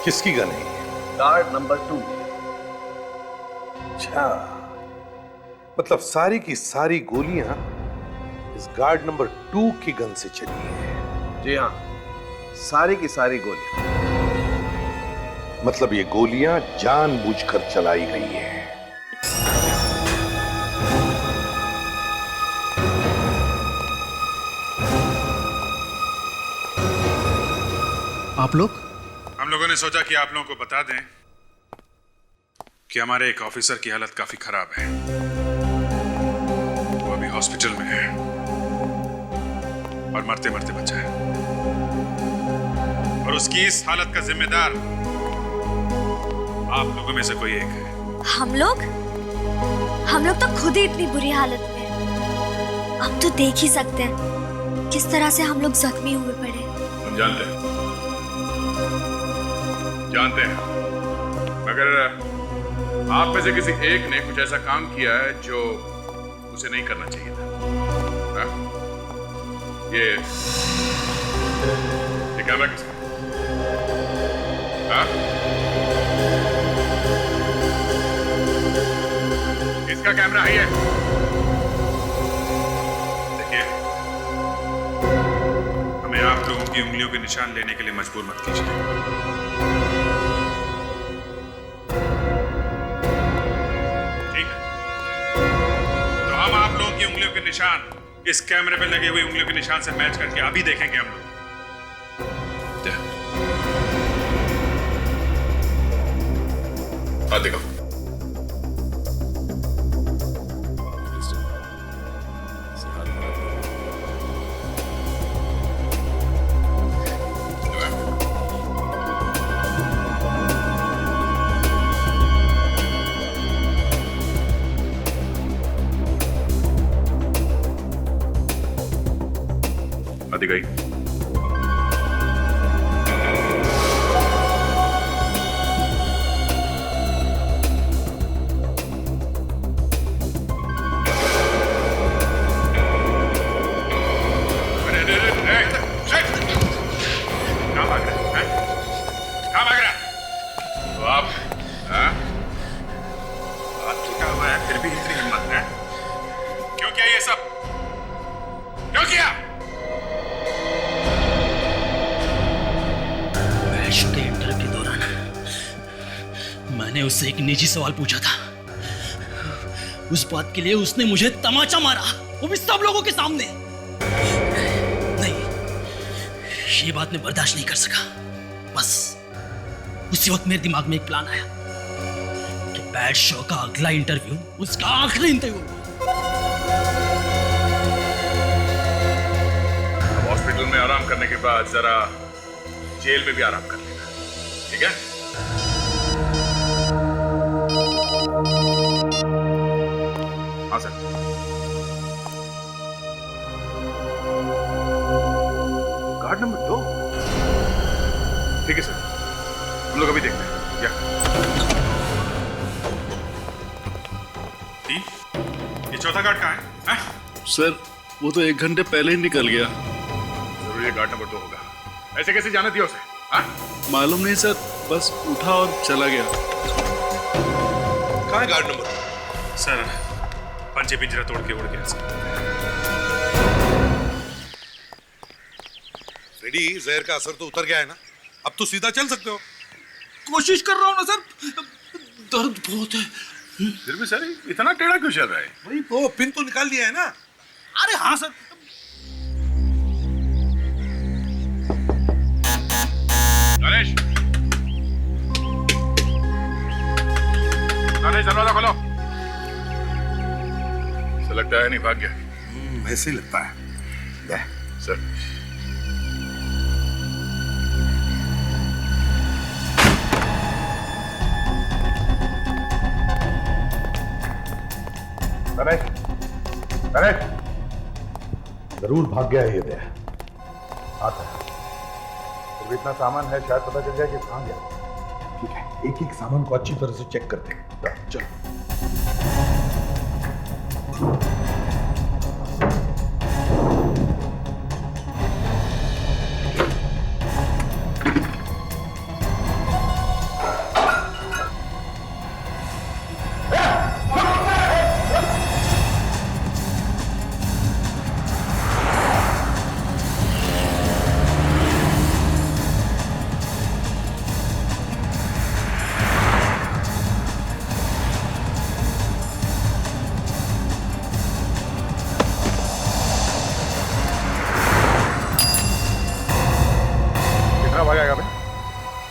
किसकी गन है? Guard number 2। अच्छा, मतलब सारी की सारी गोलियां इस गार्ड नंबर 2 की गन से चली है। जी हाँ, सारी की सारी गोलियां। मतलब ये गोलियां जानबूझकर चलाई गई है। आप लोग? हम लोगों ने सोचा कि आप लोगों को बता दें कि हमारे एक ऑफिसर की हालत काफी खराब है। वो अभी हॉस्पिटल में है और मरते मरते बचा है, और उसकी इस हालत का जिम्मेदार आप लोगों में से कोई एक है। हम लोग तो खुद ही इतनी बुरी हालत में हैं। अब तो देख ही सकते हैं किस तरह से हम लोग जख्मी हुए पड़े। हम जानते हैं, मगर आप में से किसी एक ने कुछ ऐसा काम किया है जो उसे नहीं करना चाहिए था। हाँ? ये कैमरा किसका? हाँ? किसका कैमरा है ये? देखिए, हमें आप लोगों की उंगलियों के निशान लेने के लिए मजबूर मत कीजिए। उंगलियों के निशान इस कैमरे पे लगे हुए उंगलियों के निशान से मैच करके अभी देखेंगे हम लोग। देखो, गई। तो आप टूटा हुआ है, फिर भी इतनी हिम्मत है? क्यों किया ये सब? क्यों किया? के इंटरव्यू के दौरान मैंने उससे एक निजी सवाल पूछा था। उस बात के लिए उसने मुझे तमाचा मारा, वो भी सब लोगों के सामने। नहीं, ये बात मैं बर्दाश्त नहीं कर सका। बस उसी वक्त मेरे दिमाग में एक प्लान आया कि बैड शो का अगला इंटरव्यू उसका आखिरी इंटरव्यू। हॉस्पिटल में आराम करने के बाद जरा जेल में भी आराम कर लेना, ठीक है? हाँ सर। Guard number 2? ठीक है सर, हम लोग अभी देखते हैं। या ये चौथा गार्ड कहाँ है? सर, वो तो 1 घंटे पहले ही निकल गया। जरूर ये गार्ड नंबर 2 होगा। ऐसे कैसे जाने दिया उसे? हाँ? मालूम नहीं सर, बस उठा और चला गया। कहाँ है गार्ड नंबर? सर, पंजे पिंजरा तोड़ के उड़ गया सर। फ्रेडी, जहर का असर तो उतर गया है ना? अब तो सीधा चल सकते हो। कोशिश कर रहा हूँ ना सर, दर्द बहुत है। फिर भी सर इतना टेढ़ा क्यों चल रहा है? वही तो, पिन तो निकाल दिया है ना? अरे हाँ सर। गणेश, दरवाजा खोलो। ऐसा लगता है नहीं भाग गया। वैसे ही लगता है। सर, गणेश, जरूर भाग गया है ये दया। आता है, तो इतना सामान है, शायद पता चल जाए कि कहाँ गया। ठीक है, एक एक सामान को अच्छी तरह से चेक करते हैं। चलो।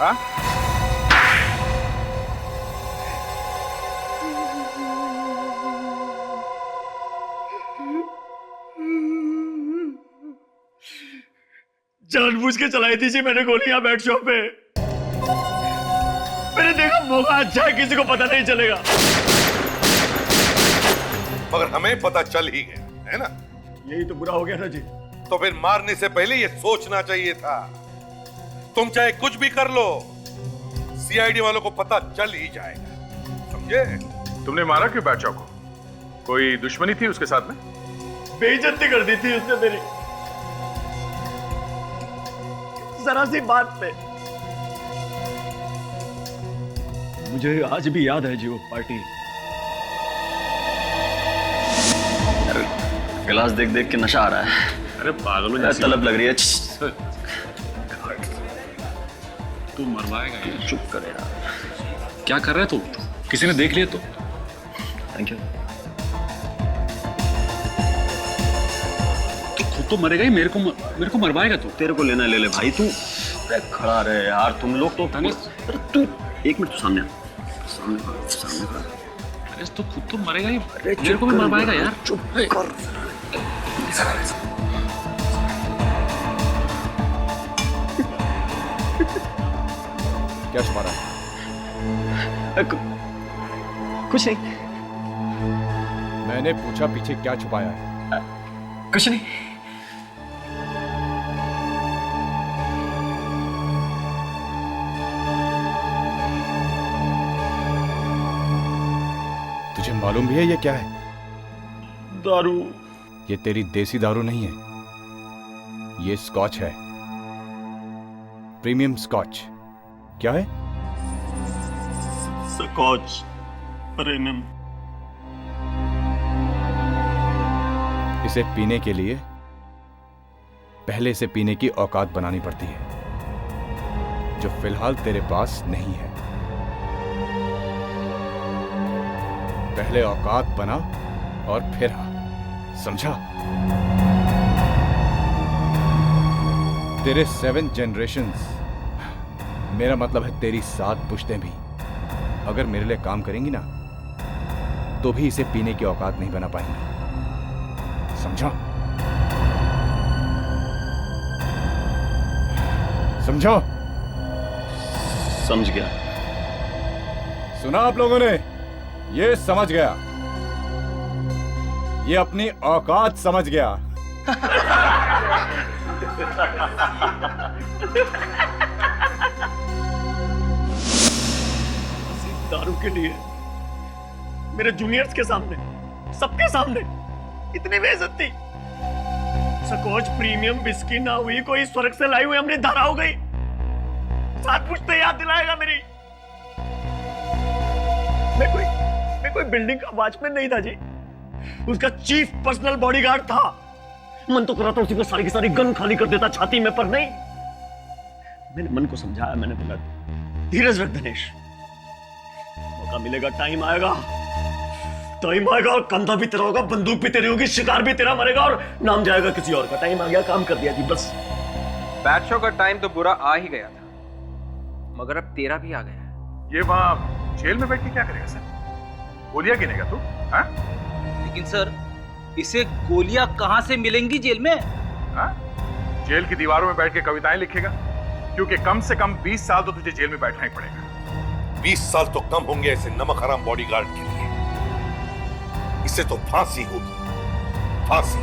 हाँ? जानबूझ के चलाई थी जी मैंने गोलियां बैट शॉप पे। मैंने देखा मौका अच्छा है, किसी को पता नहीं चलेगा। मगर हमें पता चल ही गया है ना। यही तो बुरा हो गया ना जी। तो फिर मारने से पहले ये सोचना चाहिए था। तुम चाहे कुछ भी कर लो, सीआईडी वालों को पता चल ही जाएगा, समझे? तुमने मारा क्यों बादशाह को? कोई दुश्मनी थी उसके साथ में? बेइज्जती कर दी थी उसने मेरी, जरा सी बात पे। मुझे आज भी याद है जी वो पार्टी। गिलास देख देख के नशा आ रहा है। अरे पागल हो जैसी तलब लग रही है। तू मरवाएगा यार। चुप कर यार। क्या कर रहा है तू? किसी ने देख लिया तो? Thank you. तू खुद तो मरेगा ही, मेरे को मरवाएगा तू। तेरे को लेना ले ले भाई तू। अरे खड़ा रहे यार, तुम लोग तो। तू एक मिनट सामने सामने अरे तू खुद तो मरेगा ही, मेरे को भी मरवाएगा यार। चुप कर। क्या छुपा रहा है? कुछ नहीं। मैंने पूछा पीछे क्या छुपाया है? कुछ नहीं। तुझे मालूम भी है ये क्या है? दारू। ये तेरी देसी दारू नहीं है, ये स्कॉच है, प्रीमियम स्कॉच। क्या है? Scotch premium. इसे पीने के लिए पहले से पीने की औकात बनानी पड़ती है, जो फिलहाल तेरे पास नहीं है। पहले औकात बना और फिर आ, समझा? तेरे 7 जनरेशंस, मेरा मतलब है तेरी 7 पुश्तें भी अगर मेरे लिए काम करेंगी ना, तो भी इसे पीने की औकात नहीं बना पाएंगी, समझा? समझो? समझ गया। सुना आप लोगों ने? ये समझ गया, ये अपनी औकात समझ गया। दारू के लिए मेरे जूनियर्स के सामने, सबके सामने इतनी बेइज्जती। स्कॉच प्रीमियम विस्की ना हुई, कोई स्वर्ग से लाई हुई हमने धारा हो गई। 7 पुश्ते याद दिलाएगा मेरी। मैं कोई बिल्डिंग का वॉचमैन नहीं था जी, उसका चीफ पर्सनल बॉडीगार्ड था। मन तो करा था उसी पर सारी की सारी गन खाली कर देता छाती में, पर नहीं। मैंने मन को समझाया, मैंने बोला धीरज रख दिनेश, मौका मिलेगा, टाइम आएगा और कंधा भी तेरा होगा, बंदूक भी तेरी होगी, शिकार भी तेरा मरेगा और नाम जाएगा किसी और का। टाइम आ गया, काम कर दिया जी, बस। बैट शो का टाइम तो बुरा आ ही गया था, मगर अब तेरा भी आ गया है। ये वहां जेल में बैठ के क्या करेगा सर? गोलियां गिनेगा तू? हाँ? लेकिन सर, इसे गोलियां कहां से मिलेंगी जेल में? हाँ? जेल की दीवारों में बैठ के कविताएं लिखेगा? क्योंकि कम से कम 20 साल तो तुझे जेल में बैठना ही पड़ेगा। 20 साल तो कम होंगे ऐसे नमक हराम बॉडीगार्ड के लिए। इससे तो फांसी होगी, फांसी।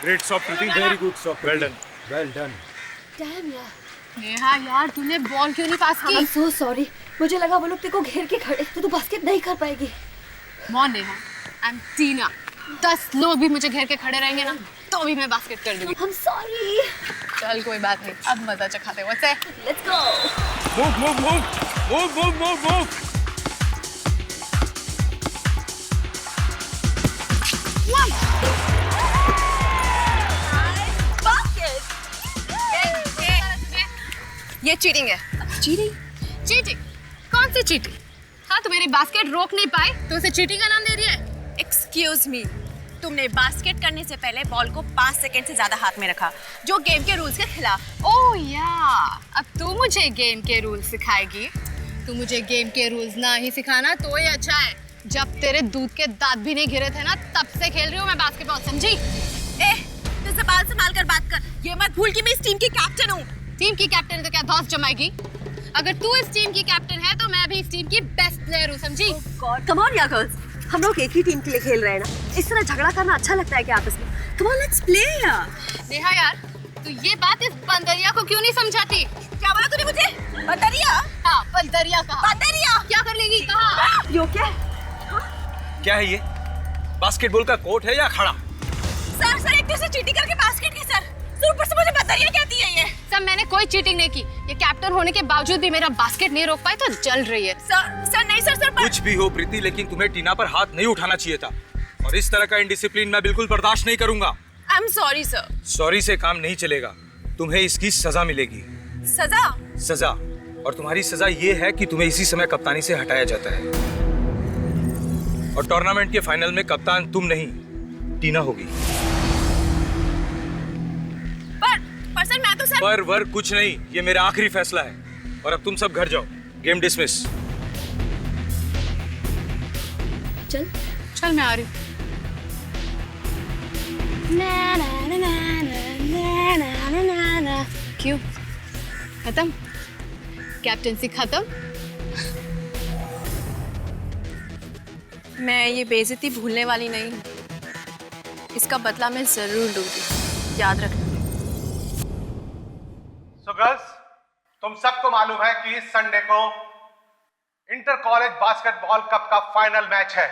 Great stop, Kriti. Very good stop. Well done. Well done. Damn यार। नेहा यार, तूने बॉल क्यों नहीं पास की? I'm so sorry. मुझे लगा वो लोग तेरे को घेर के खड़े तो तू बास्केट नहीं कर पाएगी। मॉन नेहा, आई एम टीना। 10 लोग भी मुझे घेर के खड़े रहेंगे ना तो भी मैं बास्केट कर दूंगी। I'm sorry। चल कोई बात नहीं, अब मजा चखाते हैं। What's it? Let's go। Move। ये चीटिंग है। चीटिंग? चीटिंग? कौन सी चीटिंग? हाँ, तू मेरी बास्केट रोक नहीं पाई तो उसे चीटिंग का नाम दे रही है? एक्सक्यूज मी, तुमने बास्केट करने से पहले बॉल को 5 सेकंड से ज्यादा हाथ में रखा, जो गेम के रूल्स के खिलाफ। ओह या, अब तू मुझे गेम के रूल्स सिखाएगी? तू मुझे गेम के रूल्स ना ही सिखाना तो ही अच्छा है। जब तेरे दूध के दांत भी नहीं गिरे थे ना, तब से खेल रही हूँ मैं बास्केटबॉल, समझी? तू ज़बान संभाल कर बात कर। ये मत भूल कि मैं इस टीम की कैप्टन हूँ। टीम की कैप्टन तो क्या धौंस जमाएगी? अगर तू इस टीम की कैप्टन है तो मैं भी इस टीम की बेस्ट प्लेयर हूँ, समझी? कम ऑन यार गर्ल्स, हम लोग एक ही टीम के लिए खेल रहे हैं ना, इस तरह झगड़ा करना अच्छा लगता है क्या आपस में? कम ऑन लेट्स प्ले यार। नेहा यार, तू ये बात इस बंदरिया को क्यों नहीं समझाती? क्या बोला तूने मुझे? बंदरिया? हाँ, बंदरिया कहा। बंदरिया? क्या कर लेगी? कहा? यो क्या? क्या है ये? बास्केटबॉल का कोर्ट है या खड़ा? सर एक दूसरे चीटिंग करके बास्केट की सर। ऊपर से मुझे बंदरिया कहती है ये। सर मैंने कोई चीटिंग नहीं की। ये कैप्टन होने के बावजूद भी मेरा बास्केट नहीं रोक पाई तो जल रही है। सर नहीं सर। कुछ भी हो प्रीति, लेकिन तुम्हें टीना पर हाथ नहीं उठाना चाहिए था। और इस तरह का इनडिसिप्लिन मैं बिल्कुल बर्दाश्त नहीं करूंगा। I am sorry sir. Sorry से काम नहीं चलेगा, तुम्हें इसकी सजा मिलेगी। सजा? और तुम्हारी सजा ये है कि तुम्हें इसी समय कप्तानी से हटाया जाता है। और टूर्नामेंट के फाइनल में कप्तान तुम नहीं, टीना होगी। पर सर मैं तो सर। पर कुछ नहीं, ये मेरा आखिरी फैसला है। और अब तुम सब घर जाओ, गेम डिसमिस। चल मैं आ रही हूँ। क्यों? खत्म? कैप्टनसी खत्म? मैं ये बेइज्जती भूलने वाली नहीं हूँ। इसका बदला मैं जरूर लूंगी, याद रखना। So girls, तुम सबको मालूम है कि इस संडे को इंटर कॉलेज बास्केटबॉल कप का फाइनल मैच है।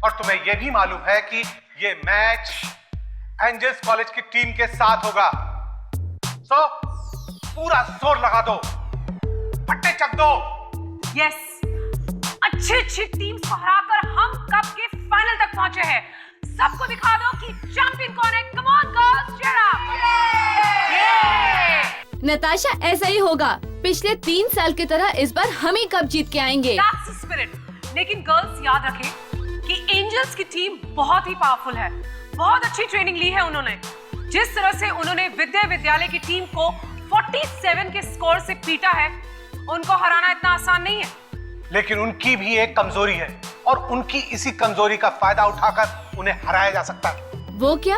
और तुम्हें यह भी मालूम है कि ये मैच एंजल्स कॉलेज की टीम के साथ होगा। सो पूरा जोर लगा दो, फट्टे चक दो। यस, अच्छी टीम्स को हराकर हम कप के फाइनल तक पहुंचे हैं। सबको दिखा दो कि चैंपियन कौन है। Come on girls, cheer up. Natasha, ऐसा ही होगा। पिछले 3 साल की तरह इस बार हम ही कप जीत के आएंगे। That's the spirit। लेकिन गर्ल्स याद रखें कि एंजल्स की टीम बहुत ही पावरफुल है। बहुत अच्छी ट्रेनिंग ली है उन्होंने। जिस तरह से उन्होंने विद्यालय की टीम को 47 के स्कोर से पीटा है, उनको हराना इतना आसान नहीं है। लेकिन उनकी भी एक कमजोरी है और उनकी इसी कमजोरी का फायदा उठाकर उन्हें हराया जा सकता है। वो क्या?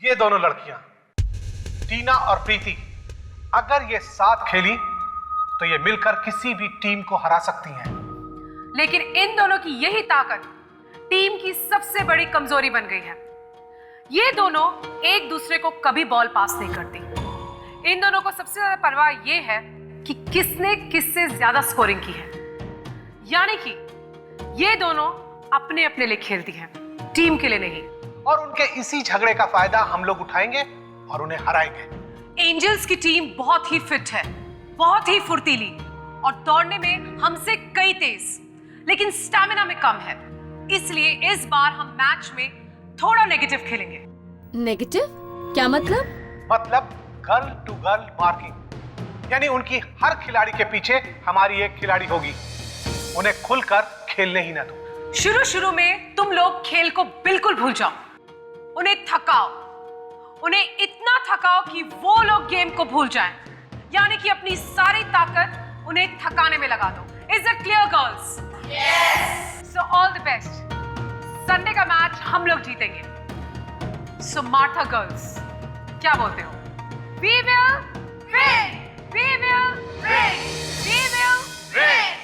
ये दोनों लड़कियां, टीना और प्रीति, अगर ये साथ खेली तो ये मिलकर किसी भी टीम को हरा सकती हैं। लेकिन इन दोनों की यही ताकत टीम की सबसे बड़ी कमजोरी बन गई है। ये दोनों एक दूसरे को कभी बॉल पास नहीं करती। इन दोनों को सबसे ज्यादा परवाह ये है कि किसने किससे ज्यादा स्कोरिंग की है। यानी कि ये दोनों अपने अपने लिए खेलती हैं, टीम के लिए नहीं। और उनके इसी झगड़े का फायदा हम लोग उठाएंगे और उन्हें हराएंगे। एंजल्स की टीम बहुत ही फिट है, बहुत ही फुर्तीली और दौड़ने में हमसे कई तेज, लेकिन स्टैमिना में कम है। इसलिए इस बार हम मैच में थोड़ा नेगेटिव खेलेंगे। नेगेटिव? क्या मतलब? मतलब गर्ल टू गर्ल मार्किंग, यानी उनकी हर खिलाड़ी के पीछे हमारी एक खिलाड़ी होगी। उन्हें खुलकर खेलने ही ना दो। शुरू में तुम लोग खेल को बिल्कुल भूल जाओ। उन्हें थकाओ, उन्हें इतना थकाओ कि वो लोग गेम को भूल जाएं। यानी कि अपनी सारी ताकत उन्हें थकाने में लगा दो। Is that clear, girls? Yes. So all the best. Sunday का मैच हम लोग जीतेंगे। So Martha girls, क्या बोलते हो? We will win. We will win. We will win.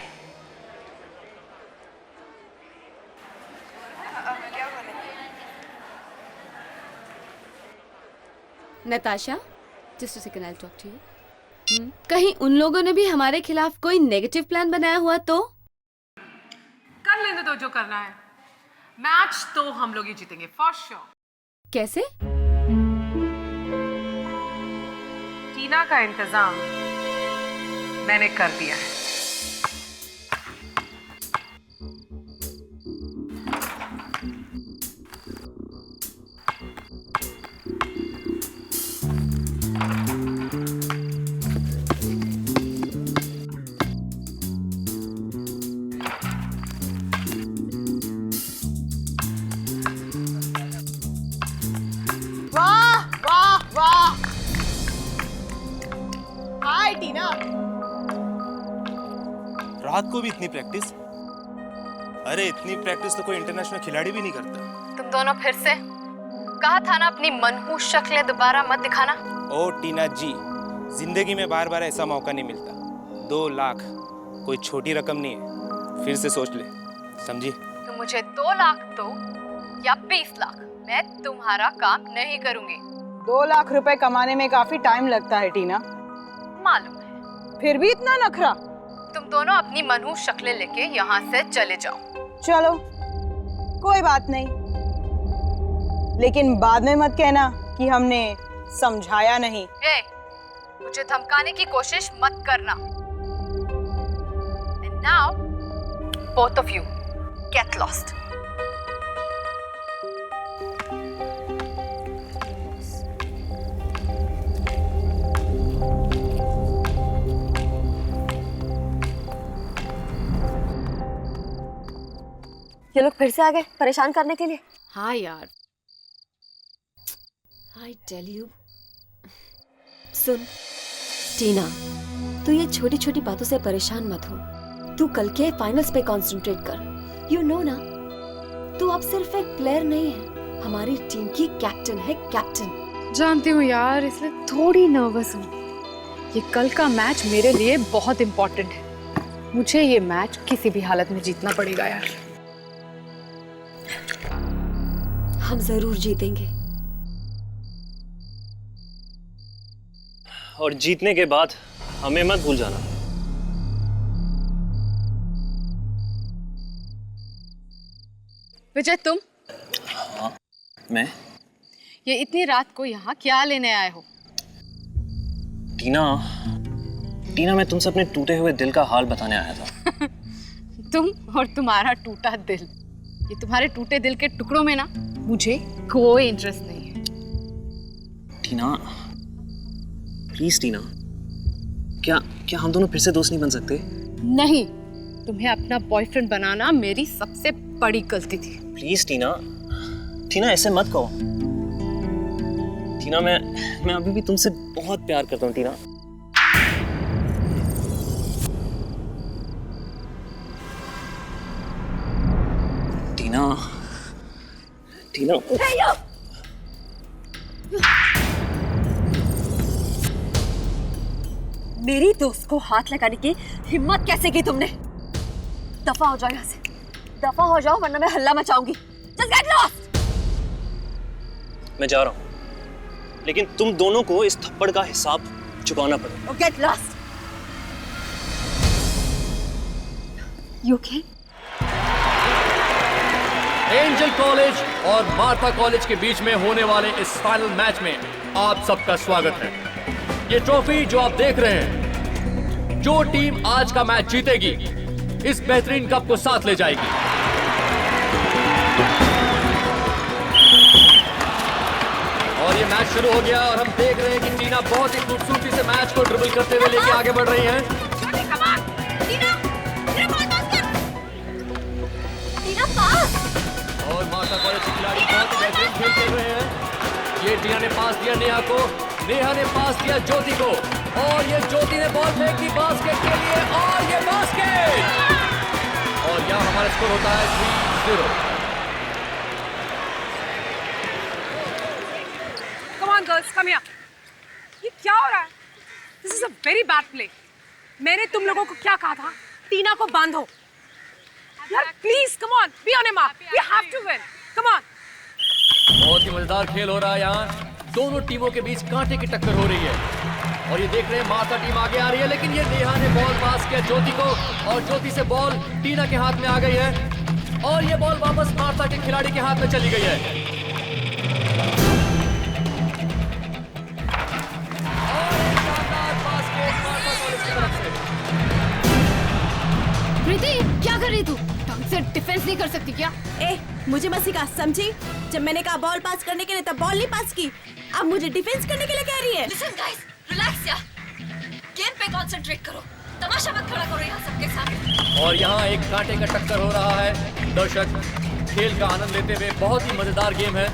Natasha, just a second, I'll talk to you. कहीं उन लोगों ने भी हमारे खिलाफ कोई नेगेटिव प्लान बनाया हुआ तो? कर लेने दो जो करना है। मैच तो हम लोग ही जीतेंगे फॉर श्योर। कैसे? टीना का इंतजाम मैंने कर दिया है। वाह वाह वाह। हाय टीना। रात को भी इतनी प्रैक्टिस? अरे इतनी प्रैक्टिस तो कोई इंटरनेशनल खिलाड़ी भी नहीं करता। तुम दोनों फिर से? कहा था ना अपनी मनहूस शक्लें दोबारा मत दिखाना। ओ टीना जी, जिंदगी में बार बार ऐसा मौका नहीं मिलता। 2 लाख कोई छोटी रकम नहीं है, फिर से सोच ले, समझी? तुम मुझे 2 लाख दो या 20 लाख, मैं तुम्हारा काम नहीं करूंगी। 2 लाख रुपए कमाने में काफी टाइम लगता है टीना। मालूम है। फिर भी इतना नखरा? तुम दोनों अपनी मनहूस शक्लें लेके यहाँ से चले जाओ। चलो कोई बात नहीं, लेकिन बाद में मत कहना कि हमने समझाया नहीं। ए, मुझे धमकाने की कोशिश मत करना। And now, both of you, get lost. ये लोग फिर से आ गए परेशान करने के लिए। हाँ यार, I tell you. सुन टीना, तू ये छोटी छोटी बातों से परेशान मत हो। तू कल के फाइनल्स पे कंसंट्रेट कर। यू नो ना, तू अब सिर्फ एक प्लेयर नहीं है, हमारी टीम की कैप्टन है, कैप्टन। जानती हूँ यार, इसलिए थोड़ी नर्वस हूँ। ये कल का मैच मेरे लिए बहुत इम्पोर्टेंट है। मुझे ये मैच किसी भी हालत में जीतना पड़ेगा यार। हम जरूर जीतेंगे। और जीतने के बाद हमें मत भूल जाना। विजय, तुम? हाँ, मैं? ये इतनी रात को यहाँ क्या लेने आए हो? टीना, मैं तुमसे अपने टूटे हुए दिल का हाल बताने आया था। तुम और तुम्हारा टूटा दिल, ये तुम्हारे टूटे दिल के टुकड़ों में ना मुझे कोई इंटरेस्ट नहीं है। टीना, प्लीज टीना, क्या हम दोनों फिर से दोस्त नहीं बन सकते? नहीं, तुम्हें अपना बॉयफ्रेंड बनाना मेरी सबसे बड़ी गलती थी। प्लीज टीना ऐसे मत कहो। टीना, मैं अभी भी तुमसे बहुत प्यार करता हूँ टीना। टीना, मेरी दोस्त को हाथ लगाने की हिम्मत कैसे की तुमने? दफा हो जाओ यहाँ से, दफा हो जाओ वरना मैं हल्ला मचाऊंगी। Just get lost! मैं जा रहा हूँ, लेकिन तुम दोनों को इस थप्पड़ का हिसाब चुकाना पड़ेगा। Oh, get lost! You okay? Angel college और मार्था कॉलेज के बीच में होने वाले इस फाइनल मैच में आप सबका स्वागत है। ये ट्रॉफी जो आप देख रहे हैं, जो टीम आज का मैच जीतेगी इस बेहतरीन कप को साथ ले जाएगी। और ये मैच शुरू हो गया और हम देख रहे हैं कि टीना बहुत ही खूबसूरती से मैच को ड्रिबल करते हुए लेके आगे बढ़ रही हैं। और मार्था कॉलेज के खिलाड़ी बहुत ही बेहतरीन खेल खेल रहे हैं। ये टीना ने पास दिया नेहा को, नेहा ने पास दिया ज्योति को, और ये ज्योति ने बॉल फेंक दी बास्केट के लिए, और ये बास्केट! और यहाँ हमारा स्कोर होता है 3-0। Come on girls, come here. ये क्या हो रहा है? This is a very bad play. मैंने तुम लोगों को क्या कहा था? टीना को बांधो। यार please come on, be on a mark, we have to win, come on. बहुत ही मजेदार खेल हो रहा है यहाँ, दोनों टीमों के बीच कांटे की टक्कर हो रही है। और ये देख रहे हैं मार्था टीम आगे आ रही है, लेकिन ये नेहा ने बॉल पास किया ज्योति को और ज्योति से बॉल टीना के हाथ में आ गई है और ये बॉल वापस मार्था के खिलाड़ी के हाथ में चली गई है। और एक शानदार बास्केट मार्था कॉलेज की तरफ से। प्रीति क्या कर रही तू? ढंग से डिफेंस नहीं कर सकती क्या? मुझे मत सिखा, समझी? जब मैंने कहा बॉल पास करने के लिए तब बॉल नहीं पास की, अब मुझे डिफेंस करने के लिए कह रही है। लिसन गाइस, रिलैक्स यार, गेम पे कंसंट्रेट करो, तमाशा मत खड़ा करो यहाँ सबके सामने। और यहाँ एक कांटे का टक्कर हो रहा है। दर्शक खेल का आनंद लेते हुए, बहुत ही मजेदार गेम है।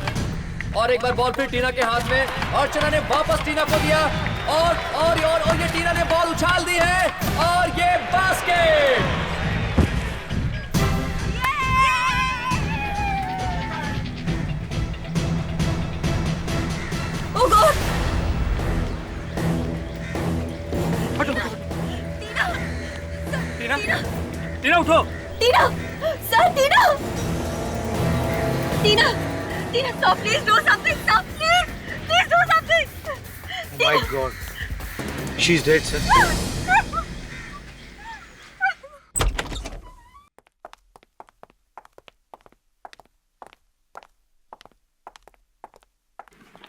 और एक बार बॉल फिर टीना के हाथ में, अर्चना ने वापस टीना को दिया और ये टीना ने बॉल उछाल दी है और ये basket. Oh God! Tina, Tina उठो। Tina, sir Tina, Tina, Tina, stop! Please do something! Stop! Please do something! Oh my God, she's dead, sir.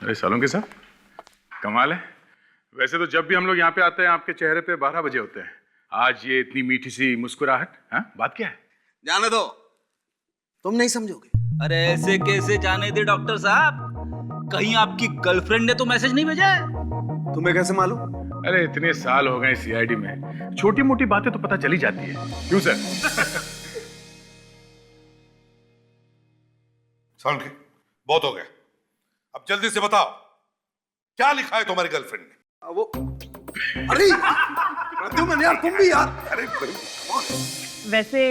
अरे सालों के साथ कमाल है। वैसे तो जब भी हम लोग यहाँ पे आते हैं आपके चेहरे पे 12 बजे होते हैं। आज ये इतनी मीठी सी मुस्कुराहट, हाँ? बात क्या है? जाने दो, तुम नहीं समझोगे। अरे ऐसे कैसे जाने दे डॉक्टर साहब? कहीं आपकी गर्लफ्रेंड ने तो मैसेज नहीं भेजा है? तुम्हें कैसे मालूम? अरे इतने साल हो गए सीआईडी में, छोटी मोटी बातें तो पता चली जाती है। क्यों सर? सालुंखे, बहुत हो गया, अब जल्दी से बताओ क्या लिखा है तुम्हारी गर्लफ्रेंड ने? वो अरे यार, तुम भी यार। अरे वैसे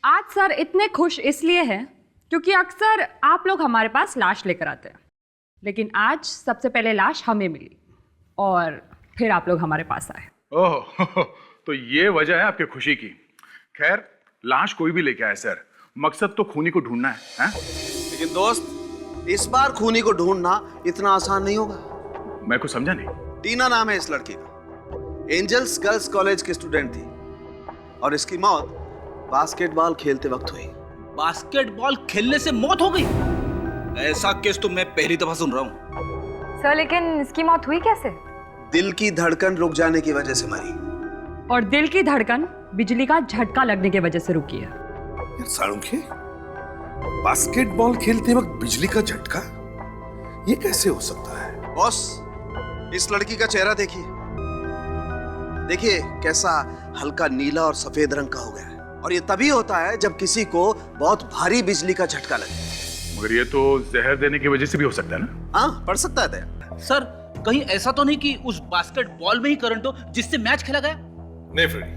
आज सर इतने खुश इसलिए हैं क्योंकि अक्सर आप लोग हमारे पास लाश लेकर आते हैं, लेकिन आज सबसे पहले लाश हमें मिली और फिर आप लोग हमारे पास आए। ओह, तो ये वजह है आपके खुशी की। खैर, लाश कोई भी लेके आए सर, मकसद तो खूनी को ढूंढना है, हाँ? लेकिन दोस्त, इस बार खूनी को ढूंढना इतना आसान नहीं होगा। मैं कुछ समझा नहीं। टीना नाम है इस लड़की का, एंजल्स गर्ल्स कॉलेज की स्टूडेंट थी और इसकी मौत बास्केटबॉल खेलते वक्त हुई। बास्केटबॉल खेलने से मौत हो गई? ऐसा केस तो मैं पहली दफा सुन रहा हूँ। सर लेकिन इसकी मौत हुई कैसे? दिल की धड़कन रुक जाने की वजह से मरी। और दिल की धड़कन बिजली का झटका लगने की वजह से रुकी है। सालुंखे, बास्केटबॉल खेलते वक्त बिजली का झटका, ये कैसे हो सकता है? बॉस, इस लड़की का चेहरा देखिए, देखिए कैसा हल्का नीला और सफेद रंग का हो गया है। और ये तभी होता है जब किसी को बहुत भारी बिजली का झटका लगे। मगर ये तो जहर देने की वजह से भी हो सकता है ना? हाँ, पड़ सकता है। सर, कहीं ऐसा तो नहीं कि उस बास्केटबॉल में ही करंट हो जिससे मैच खेला गया? नहीं फ्रेडी,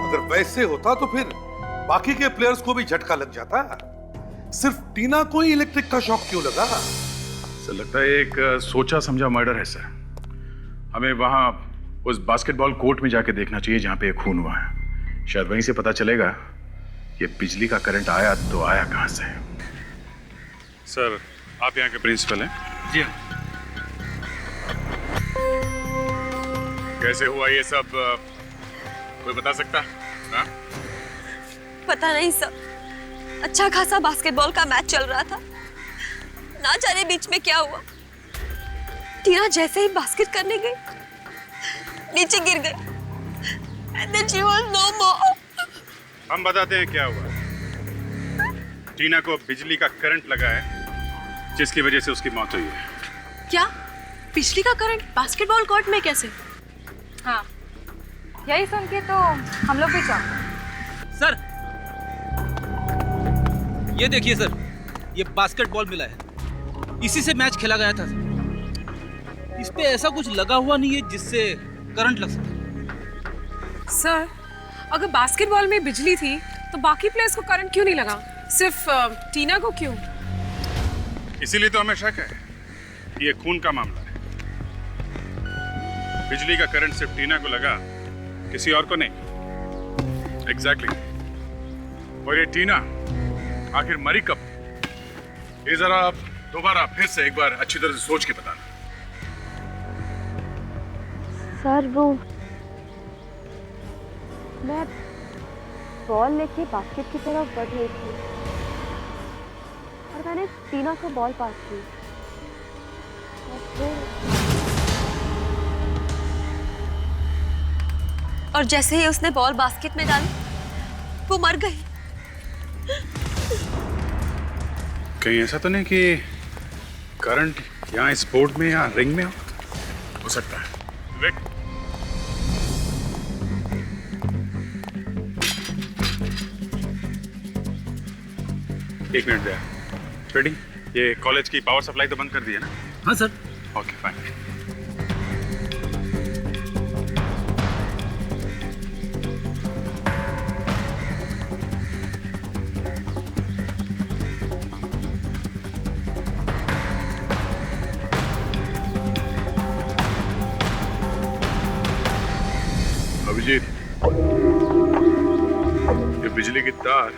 अगर वैसे होता तो फिर बाकी के प्लेयर्स को भी झटका लग जाता। सिर्फ टीना को ही इलेक्ट्रिक का शॉक क्यों लगा? सर लगता है एक सोचा समझा मर्डर है सर। हमें वहां उस बास्केटबॉल कोर्ट में जाके देखना चाहिए जहां पे ये खून हुआ है। शायद वहीं से पता चलेगा ये बिजली का करंट आया तो आया कहां से। सर, आप यहाँ के प्रिंसिपल हैं? जी। कैसे हुआ ये सब, कोई बता सकता? हाँ? पता नहीं सर, अच्छा खासा बास्केटबॉल का मैच चल रहा था, ना जाने बीच में क्या हुआ। टीना जैसे ही बास्केट करने गई, नीचे गिर गई। And then she was no more. हम बताते हैं क्या हुआ। टीना को बिजली का करंट लगा है जिसकी वजह से उसकी मौत हुई है। क्या? बिजली का करंट बास्केटबॉल कोर्ट में कैसे? हाँ, यही सुन के तो हम लोग भी चाहते। सर, ये देखिए सर, ये बास्केटबॉल मिला है, इसी से मैच खेला गया था। इस पे ऐसा कुछ लगा हुआ नहीं है जिससे करंट लग सके। सर, अगर बास्केटबॉल में बिजली थी तो बाकी प्लेयर्स को करंट क्यों नहीं लगा, सिर्फ टीना को क्यों? इसीलिए तो हमें शक है ये खून का मामला है। बिजली का करंट सिर्फ टीना को लगा, किसी और को नहीं। एग्जैक्टली। और ये टीना आखिर मरी कब, ये जरा दोबारा फिर से एक बार अच्छी तरह से सोच के बताना। सर वो मैं बॉल लेके बास्केट की तरफ बढ़ रही थी और मैंने टीना को बॉल पास की और जैसे ही उसने बॉल बास्केट में डाली वो मर गई। कहीं ऐसा तो नहीं कि करंट यहाँ इस बोर्ड में या रिंग में हो सकता है। वेट, एक मिनट दे। रेडी? ये कॉलेज की पावर सप्लाई तो बंद कर दी है ना? हाँ सर। Okay fine. अभिजीत, ये बिजली की तार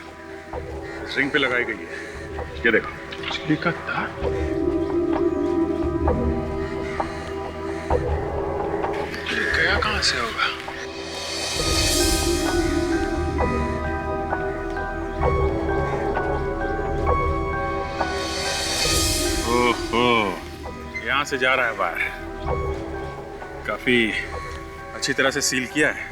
इस रिंग पे लगाई गई है। ये देखो, बिजली का तार। ये गया कहां से होगा? ओहो, यहां से जा रहा है बाहर। काफी अच्छी तरह से सील किया है।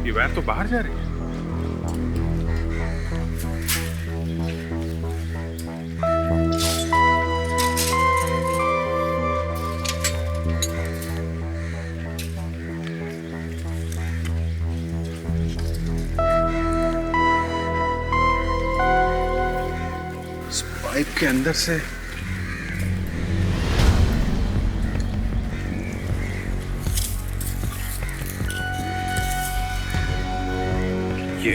ये वायर तो बाहर जा रही है। पाइप के अंदर से ये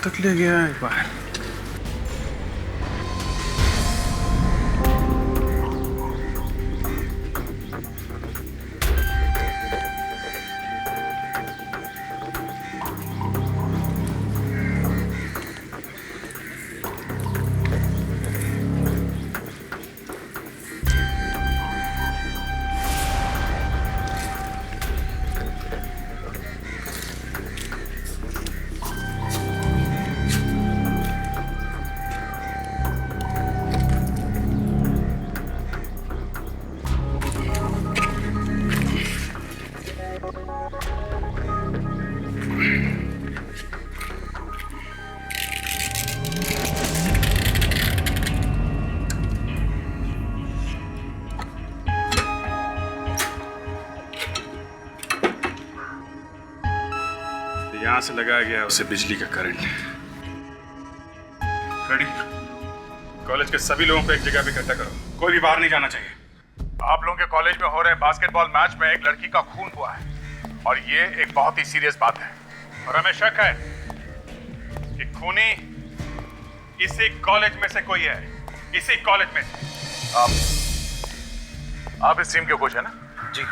तक ले गया है बाहर। यहां से लगाया गया उसे बिजली का करंट। रेडी? कॉलेज के सभी लोगों को एक जगह पे इकट्ठा करो। कोई भी बाहर नहीं जाना चाहिए। आप लोगों के कॉलेज में हो रहे बास्केटबॉल मैच में एक लड़की का खून हुआ है और ये एक बहुत ही सीरियस बात है और हमें शक है कि खूनी इसी कॉलेज में से कोई है। इसी कॉलेज में से। आप इस टीम के कोच है ना? जी।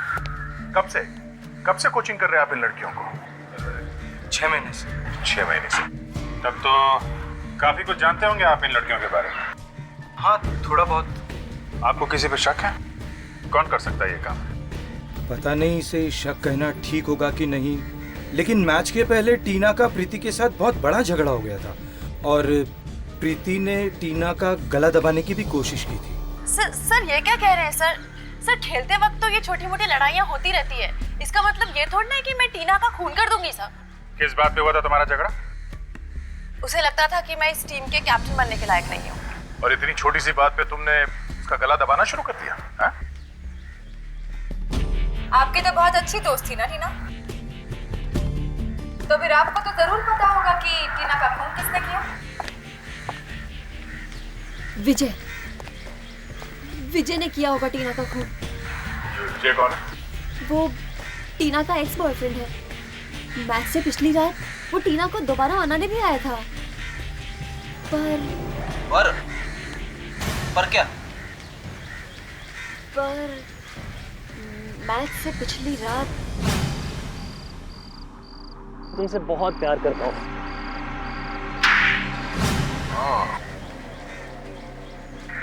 कब से कोचिंग कर रहे हैं आप इन लड़कियों को? 6 महीने से। 6 महीने से। तब तो काफी कुछ जानते होंगे आप इन लड़कियों के बारे में। हाँ, थोड़ा बहुत। आपको किसी पे शक है? कौन कर सकता है ये काम? पता नहीं इसे शक कहना ठीक होगा कि नहीं, लेकिन मैच के पहले टीना का प्रीति के साथ बहुत बड़ा झगड़ा हो गया था और प्रीति ने टीना का गला दबाने की भी कोशिश की थी। सर ये क्या कह रहे हैं सर? सर खेलते वक्त तो ये छोटी मोटी लड़ाइयाँ होती रहती है। इसका मतलब ये थोड़ा है कि मैं टीना का खून कर दूंगी सर। किस बात पे हुआ था तुम्हारा झगड़ा? उसे लगता था कि मैं इस टीम के कैप्टन बनने के लायक नहीं हूँ। और इतनी छोटी सी बात पे तुमने उसका गला दबाना शुरू कर दिया? आपकी तो बहुत अच्छी दोस्त थी ना टीना? तो फिर आपको तो जरूर पता होगा कि टीना का खून किसने किया। विजय विजय ने किया होगा टीना का खून। विजय कौन है? वो टीना का एक्स बॉयफ्रेंड है। मैच से पिछली रात वो टीना को दोबारा मनाने भी आया था। पर क्या? पर मैच से पिछली रात तुमसे बहुत प्यार करता हूँ।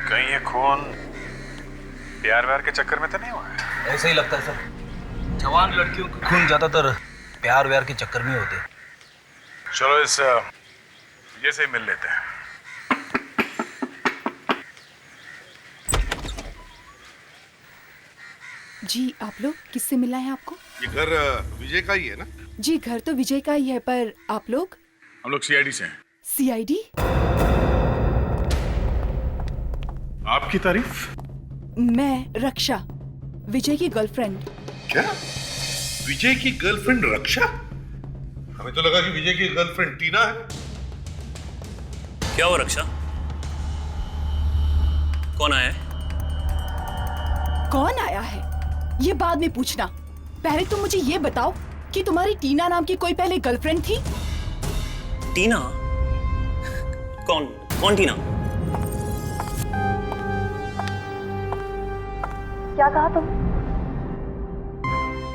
कहीं ये खून प्यार व्यार के चक्कर में तो नहीं हुआ है? ऐसा ही लगता है सर। जवान लड़कियों के खून ज्यादातर प्यार व्यार के चक्कर में होते हैं। चलो इस विजय से ही मिल लेते हैं। जी आप लोग किससे मिला है आपको? ये घर विजय का ही है ना? जी घर तो विजय का ही है, पर आप लोग? हम लोग सीआईडी से हैं। सीआईडी? आपकी तारीफ? मैं रक्षा, विजय की गर्लफ्रेंड। क्या? विजय की गर्लफ्रेंड रक्षा? हमें तो लगा कि विजय की गर्लफ्रेंड टीना है। क्या हुआ रक्षा? कौन आया है? कौन आया है ये बाद में पूछना। पहले तुम मुझे ये बताओ कि तुम्हारी टीना नाम की कोई पहले गर्लफ्रेंड थी? टीना? कौन कौन टीना? क्या कहा तुम?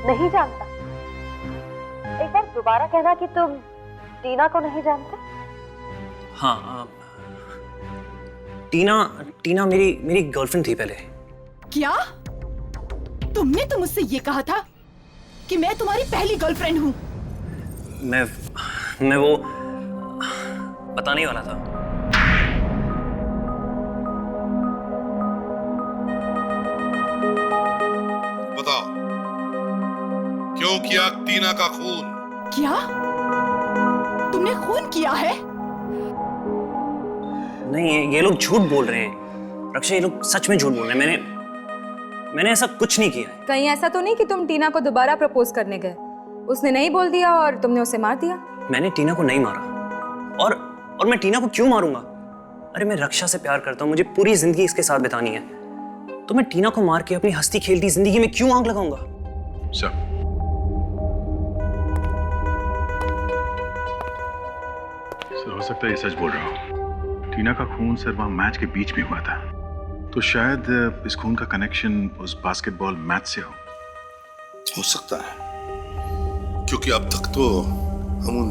नहीं जानता? एक बार दोबारा कहना कि तुम टीना को नहीं जानते। हाँ टीना मेरी गर्लफ्रेंड थी पहले। क्या तुमने तो मुझसे ये कहा था कि मैं तुम्हारी पहली गर्लफ्रेंड हूँ? मैं वो बताने वाला था। बताओ क्यों किया टीना का खून? क्या तुमने खून किया है? नहीं ये लोग झूठ बोल रहे हैं रक्षा, ये लोग सच में झूठ बोल रहे हैं। मैंने ऐसा कुछ नहीं किया है। कहीं ऐसा तो नहीं कि तुम टीना को दोबारा प्रपोज करने गए, उसने नहीं बोल दिया और तुमने उसे मार दिया? मैंने टीना को नहीं मारा। और मैं टीना को क्यों मारूंगा? अरे मैं रक्षा से प्यार करता हूँ, मुझे पूरी जिंदगी इसके साथ बितानी है। तो मैं टीना को मार के अपनी हंसती खेलती जिंदगी में क्यों आग लगाऊंगा? सर हो सकता है ये सच बोल रहा हूँ। टीना का खून सिर्फ वहां मैच के बीच में हुआ था, तो शायद इस खून का कनेक्शन उस बास्केटबॉल मैच से हो सकता है, क्योंकि अब तक तो हम उन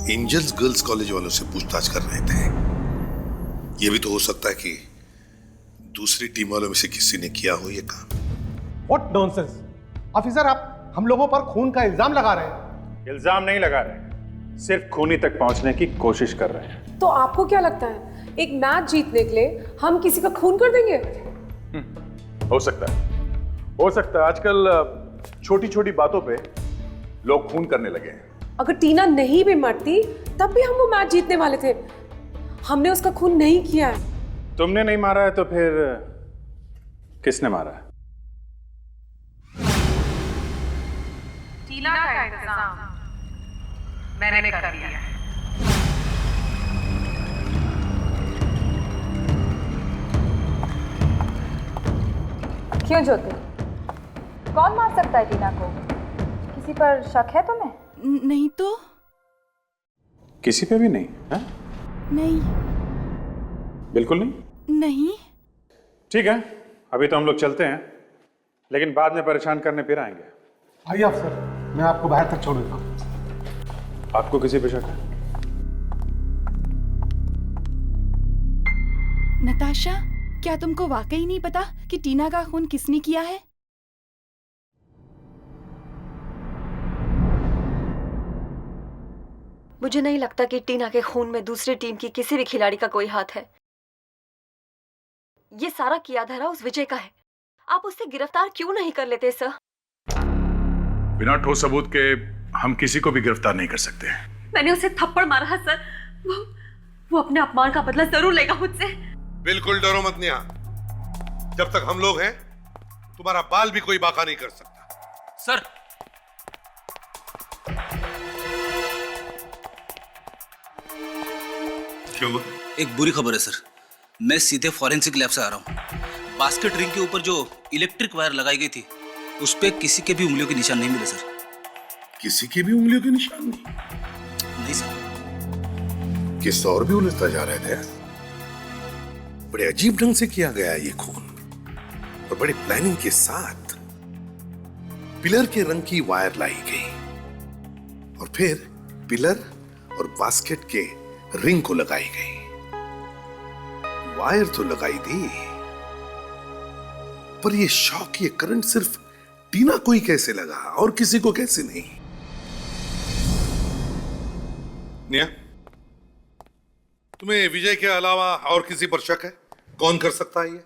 एंजल्स गर्ल्स कॉलेज वालों से पूछताछ कर रहे थे। ये भी तो हो सकता है कि दूसरी टीम वालों में से किसी ने किया हो ये काम। What nonsense! ऑफिसर आप हम लोगों पर खून का इल्जाम लगा रहे हैं। इल्जाम नहीं लगा रहे, सिर्फ खूनी तक पहुंचने की कोशिश कर रहे हैं। तो आपको क्या लगता है एक मैच जीतने के लिए हम किसी का खून कर देंगे? हो सकता है आजकल छोटी छोटी बातों पे लोग खून करने लगे हैं। अगर टीना नहीं भी मरती तब भी हम वो मैच जीतने वाले थे। हमने उसका खून नहीं किया है। तुमने नहीं मारा है तो फिर किसने मारा है? टीना का इंतजाम मैंने कर दिया है। क्यों ज्योति, कौन मार सकता है टीना को? किसी पर शक है तुम्हें? नहीं तो। किसी पे भी नहीं है? नहीं। बिल्कुल नहीं? नहीं। ठीक है, अभी तो हम लोग चलते हैं, लेकिन बाद में परेशान करने फिर आएंगे। आइए अफसर, मैं आपको बाहर तक छोड़ देता हूँ। आपको किसी पे शक है? नताशा, क्या तुमको वाकई नहीं पता कि टीना का खून किसने किया है? मुझे नहीं लगता कि टीना के खून में दूसरी टीम की किसी भी खिलाड़ी का कोई हाथ है। ये सारा किया धरा उस विजय का है। आप उससे गिरफ्तार क्यों नहीं कर लेते सर? बिना ठोस सबूत के हम किसी को भी गिरफ्तार नहीं कर सकते। मैंने उसे थप्पड़ मारा है सर। वो अपने अपमान का बदला जरूर लेगा मुझसे। बिल्कुल डरो मत नेहा, जब तक हम लोग हैं तुम्हारा बाल भी कोई बाका नहीं कर सकता। सर क्यों? एक बुरी खबर है सर, मैं सीधे फॉरेंसिक लैब से आ रहा हूँ। बास्केट रिंग के ऊपर जो इलेक्ट्रिक वायर लगाई गई थी उस पे किसी के भी उंगलियों के निशान नहीं मिले सर। किसी की भी उंगलियों के निशान नहीं? नहीं सर। किस और भी उलझता जा रहे थे। बड़े अजीब ढंग से किया गया ये खून, और बड़ी प्लानिंग के साथ पिलर के रंग की वायर लाई गई और फिर पिलर और बास्केट के रिंग को लगाई गई। वायर तो लगाई दी, पर ये शॉक, ये करंट सिर्फ टीना को ही कैसे लगा और किसी को कैसे नहीं? निया, तुम्हें विजय के अलावा और किसी पर शक है? कौन कर सकता है ये?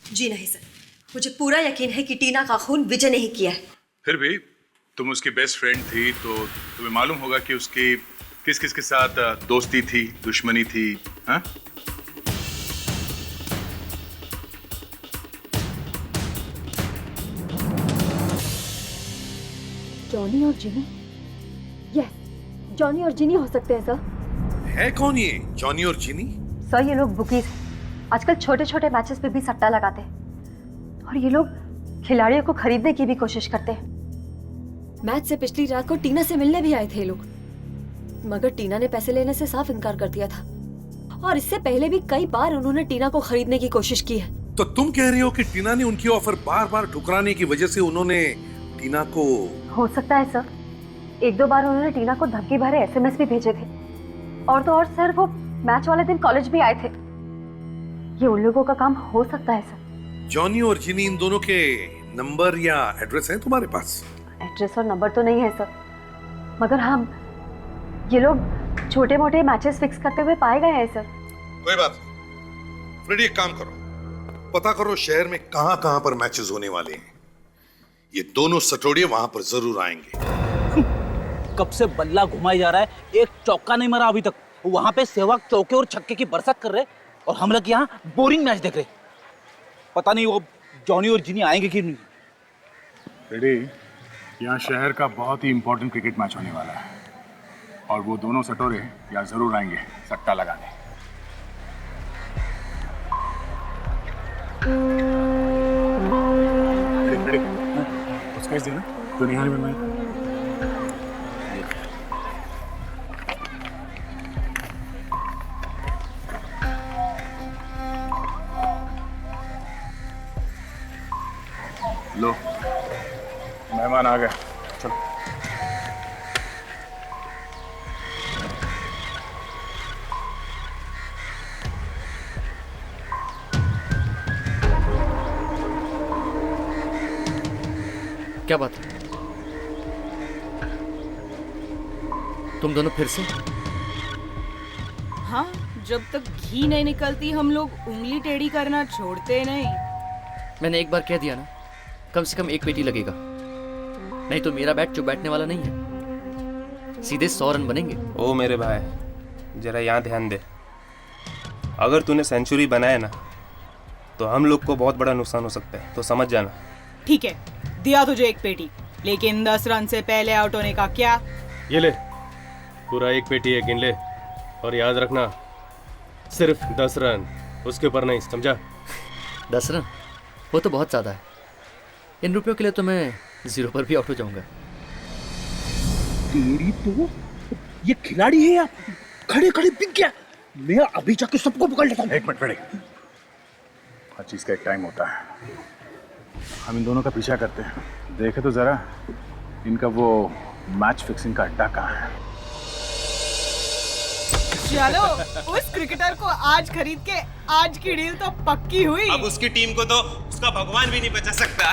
जी नहीं सर, मुझे पूरा यकीन है कि टीना का खून विजय ने ही किया है। फिर भी तुम उसकी बेस्ट फ्रेंड थी, तो तुम्हें मालूम होगा कि उसकी किस किस के साथ दोस्ती थी, दुश्मनी थी। हाँ? जॉनी और जिनी? यस, जॉनी और जिनी हो सकते हैं सर। है कौन ये जॉनी और जिनी? सर ये लोग बुकीज आजकल छोटे छोटे मैचेस पे भी सट्टा लगाते हैं, और ये लोग खिलाड़ियों को खरीदने की भी कोशिश करते हैं। मैच से पिछली रात को टीना से मिलने भी आए थे लोग, मगर टीना ने पैसे लेने से साफ इनकार कर दिया था, और इससे पहले भी कई बार उन्होंने टीना को खरीदने की कोशिश की है। तो तुम कह रही हो कि टीना ने उनकी ऑफर बार बार ठुकराने की वजह से उन्होंने टीना को? हो सकता है सर, एक दो बार उन्होंने टीना को धमकी भरे एसएमएस भी भेजे थे, और तो और सर वो मैच वाले दिन कॉलेज भी आए थे। ये उन लोगों का काम हो सकता है सर। जॉनी और जिनी, इन दोनों के नंबर या एड्रेस है तुम्हारे पास? एड्रेस और नंबर तो नहीं है सर, मगर हम ये लोग छोटे मोटे मैचेस फिक्स करते हुए पाए गए हैं सर। कोई बात नहीं, फ्रेडी एक काम करो, पता करो शहर में कहां कहां पर मैचेस होने वाले हैं। ये दोनों सटोड़िए वहां पर जरूर आएंगे। कब से बल्ला घुमाई जा रहा है, एक चौका नहीं मारा अभी तक। वहां पे सहवाग चौके और छक्के की बरसात कर रहे, और हम लोग यहाँ बोरिंग मैच देख रहे। पता नहीं वो जॉनी और जिनी आएंगे कि नहीं। रेडी, यहाँ शहर का बहुत ही इंपॉर्टेंट क्रिकेट मैच होने वाला है, और वो दोनों सटोरे यहाँ जरूर आएंगे सट्टा लगाने। उसका देना तो निहाल में मैं लो, मेहमान आ गए, चलो। क्या बात है? तुम दोनों फिर से? हाँ, जब तक घी नहीं निकलती हम लोग उंगली टेढ़ी करना छोड़ते नहीं। मैंने एक बार कह दिया ना, कम से कम एक पेटी लगेगा, नहीं तो मेरा बैट जो बैठने वाला नहीं है, सीधे 100 रन बनेंगे। ओ मेरे भाई, जरा यहाँ ध्यान दे। अगर तूने सेंचुरी बनाया ना, तो हम लोग को बहुत बड़ा नुकसान हो सकता है, तो समझ जाना। ठीक है, दिया तुझे एक पेटी, लेकिन 10 रन से पहले आउट होने का क्या? ये ले, पूरा एक पेटी है, गिन ले, और याद रखना सिर्फ 10 रन, उसके ऊपर नहीं, समझा? 10 रन वो तो बहुत ज़्यादा है, इन रुपयों के लिए तो मैं 0 पर भी आउट हो जाऊंगा। तेरी तो ये खिलाड़ी है या खड़े खड़े बिक गया? मैं अभी जाके सबको पकड़ लेता हूँ। एक मिनट रेडी, हर चीज का एक टाइम होता है। हम इन दोनों का पीछा करते हैं, देखे तो जरा इनका वो मैच फिक्सिंग का अड्डा कहाँ है। चलो, उस क्रिकेटर को आज खरीद के आज की डील तो पक्की हुई। अब उसकी टीम को तो उसका भगवान भी नहीं बचा सकता।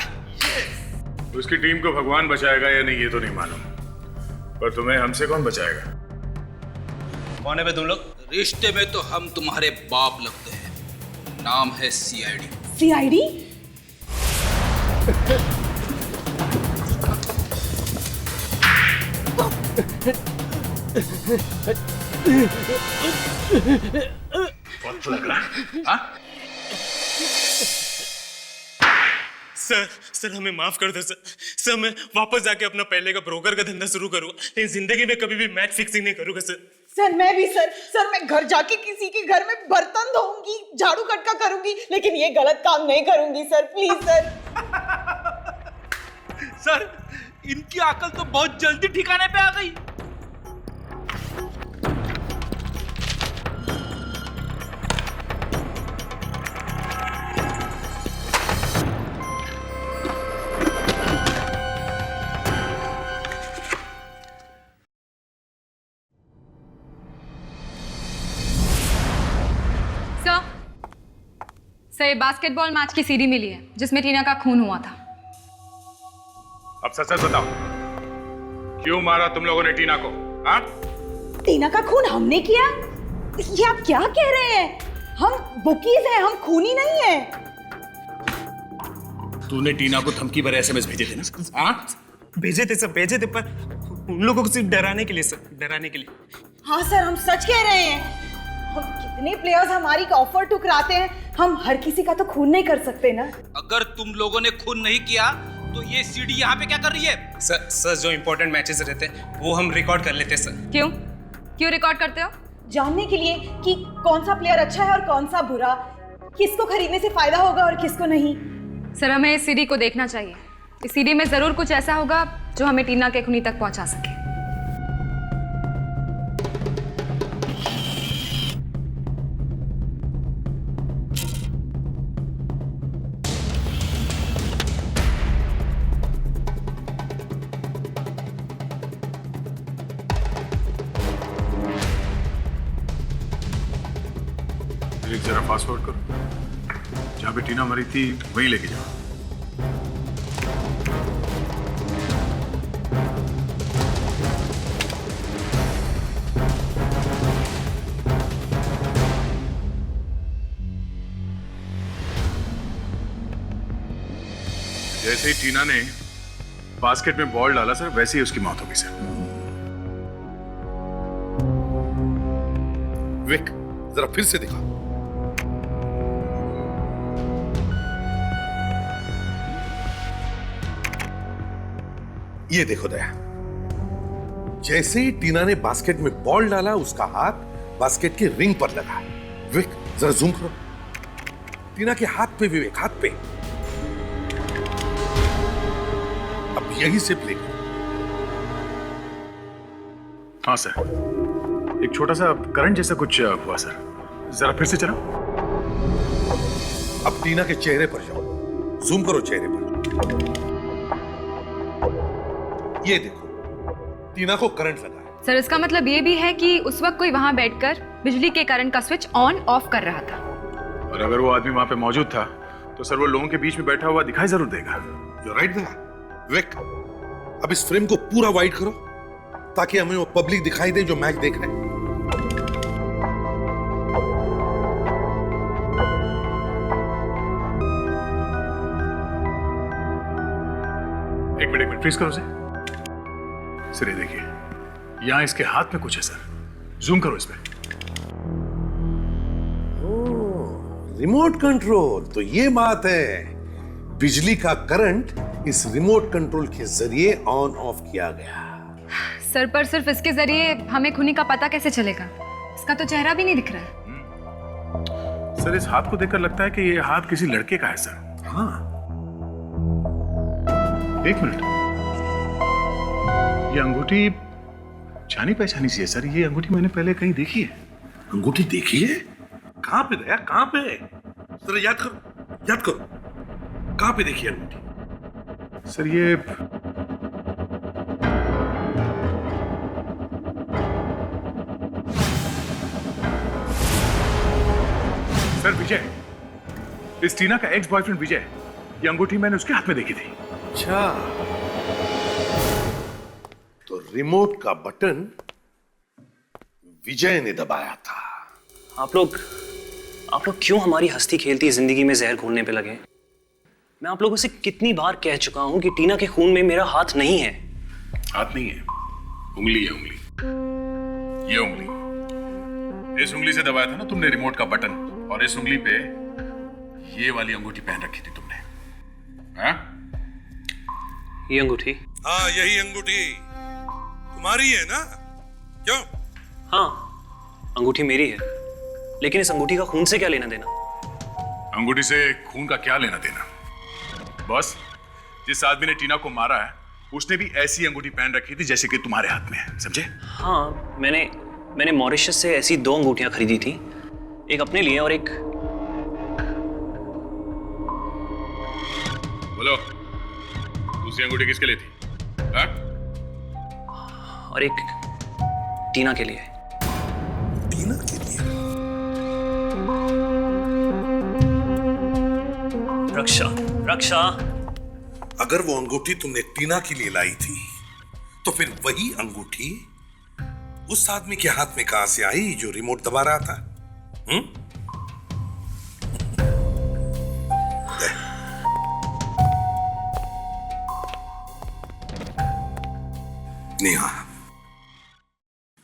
उसकी टीम को भगवान बचाएगा या नहीं ये तो नहीं मालूम, पर तुम्हें हमसे कौन बचाएगा? कौन है बे तुम लोग? रिश्ते में तो हम तुम्हारे बाप लगते हैं, नाम है सीआईडी। सीआईडी? वक्त लग रहा है, हाँ? सर हमें माफ कर दो सर, मैं वापस जाके अपना पहले का ब्रोकर का धंधा शुरू करूंगा, लेकिन जिंदगी में कभी भी मैच फिक्सिंग नहीं करूंगा सर। सर मैं भी सर मैं घर जाके किसी के घर में बर्तन धोऊंगी, झाड़ू कटका करूंगी, लेकिन ये गलत काम नहीं करूंगी सर, प्लीज सर। सर इनकी अकल तो बहुत जल्दी ठिकाने पे आ गई। सर बास्केटबॉल मैच की सीडी मिली है जिसमें टीना का खून हुआ था। अब सच सच बताओ, क्यों मारा तुम लोगों ने टीना को? हाँ? टीना का खून हमने किया? ये आप क्या कह रहे हैं? हम बुकीज हैं, हम खूनी नहीं है। तूने टीना को धमकी भरे एसएमएस भेजे थे ना? हाँ? भेजे थे सर, भेजे थे, पर उन लोगों को सिर्फ डराने के लिए सर, डराने के लिए। हाँ सर, हम सच कह रहे हैं। हम कितने प्लेयर्स हमारी ऑफर ठुकराते हैं, हम हर किसी का तो खून नहीं कर सकते ना। अगर तुम लोगों ने खून नहीं किया तो ये सीडी यहाँ पे क्या कर रही है? सर जो इंपॉर्टेंट मैचेस रहते हैं वो हम रिकॉर्ड कर लेते हैं सर। क्यों रिकॉर्ड करते हो? जानने के लिए कि कौन सा प्लेयर अच्छा है और कौन सा बुरा, किसको खरीदने से फायदा होगा और किसको नहीं। सर हमें इस सीडी को देखना चाहिए। इस सीडी में जरूर कुछ ऐसा होगा जो हमें टीना के खूनी तक पहुंचा सके। जरा फास्ट फॉरवर्ड करो, जहाँ पे टीना मरी थी वहीं लेके जाओ। जैसे ही टीना ने बास्केट में बॉल डाला सर, वैसे ही उसकी मौत हो गई सर। विक, जरा फिर से दिखा। ये देखो दया, जैसे ही टीना ने बास्केट में बॉल डाला उसका हाथ बास्केट के रिंग पर लगा। विक जरा जूम करो, टीना के हाथ पे विवेक, हाथ पे। अब यही से प्ले करो। हाँ सर, एक छोटा सा करंट जैसा कुछ हुआ सर, जरा फिर से चलाओ। अब टीना के चेहरे पर जाओ, जूम करो चेहरे पर। ये देखो, टीना को करंट लगा है। सर इसका मतलब ये भी है कि उस वक्त कोई वहां बैठकर बिजली के करंट का स्विच ऑन ऑफ कर रहा था। और अगर वो आदमी वहां पे मौजूद था तो सर वो लोगों के बीच में बैठा हुआ दिखाई जरूर देगा। You're right there. विक, अब इस फ्रेम को पूरा वाइड करो ताकि हमें वो पब्लिक दिखाई दे जो मैच देख रहे हैं। एक मिनट फ्रीज करो उसे। सर ये देखिए, यहां इसके हाथ में कुछ है सर, जूम करो इस पे। रिमोट कंट्रोल, तो ये बात है। बिजली का करंट इस रिमोट कंट्रोल के जरिए ऑन ऑफ किया गया। सर पर सिर्फ इसके जरिए हमें खूनी का पता कैसे चलेगा? इसका तो चेहरा भी नहीं दिख रहा है। सर इस हाथ को देखकर लगता है कि ये हाथ किसी लड़के का है सर। हाँ, एक मिनट, ये अंगूठी जानी पहचानी सी है सर। ये अंगूठी मैंने पहले कहीं देखी है। अंगूठी देखी है? कहां पे दया, कहां पे? जरा याद करो, याद करो, कहां पे देखी अंगूठी? सर ये सर विजय, इस टीना का एक्स बॉयफ्रेंड विजय, ये अंगूठी मैंने उसके हाथ में देखी थी। अच्छा, तो रिमोट का बटन विजय ने दबाया था। आप लोग क्यों हमारी हंसती खेलती जिंदगी में जहर घोलने पे लगे? मैं आप लोगों से कितनी बार कह चुका हूं कि टीना के खून में मेरा हाथ नहीं है। हाथ नहीं है, उंगली है, उंगली। ये उंगली, इस उंगली से दबाया था ना तुमने रिमोट का बटन, और इस उंगली पे ये वाली अंगूठी पहन रखी थी तुमने। हाँ? ये अंगूठी? हाँ, यही अंगूठी तुम्हारी है ना? क्यों? हाँ, अंगूठी मेरी है, लेकिन इस अंगूठी का खून से क्या लेना देना? अंगूठी से खून का क्या लेना देना? बॉस, जिस आदमी ने टीना को मारा है उसने भी ऐसी अंगूठी पहन रखी थी जैसे कि तुम्हारे हाथ में है, समझे? हाँ, मैंने मॉरिशस से ऐसी 2 अंगूठियां खरीदी थी, एक अपने लिए और एक... बोलो, दूसरी अंगूठी किसके लिए थी? हाँ? और एक टीना के लिए। टीना के लिए? रक्षा, अगर वो अंगूठी तुमने टीना के लिए लाई थी, तो फिर वही अंगूठी उस आदमी के हाथ में कहां से आई जो रिमोट दबा रहा था?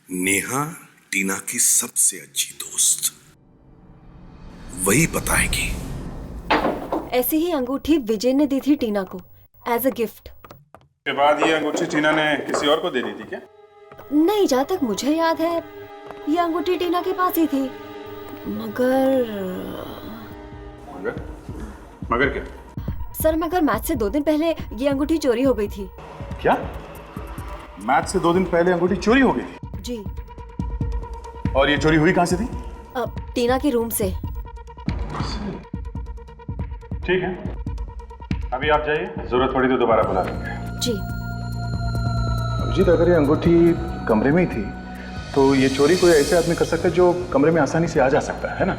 नेहा टीना की सबसे अच्छी दोस्त, वही बताएगी। ऐसी ही अंगूठी विजय ने दी थी टीना को एज अ गिफ्ट। के बाद ये अंगूठी टीना ने किसी और को दे दी थी क्या? नहीं, जहाँ तक मुझे याद है ये अंगूठी टीना के पास ही थी। मगर क्या? सर, मगर मैच से 2 दिन पहले ये अंगूठी चोरी हो गई थी। क्या? मैच से 2 दिन पहले अंगूठी चोरी हो गई थी? जी। और ये चोरी हुई कहां से थी? टीना के रूम से। ठीक है, अभी आप जाइए, जरूरत पड़ी तो दोबारा बुला लेंगे। जी। अभिजीत, अगर ये अंगूठी कमरे में ही थी तो ये चोरी कोई ऐसे आदमी कर सकता है जो कमरे में आसानी से आ जा सकता है ना?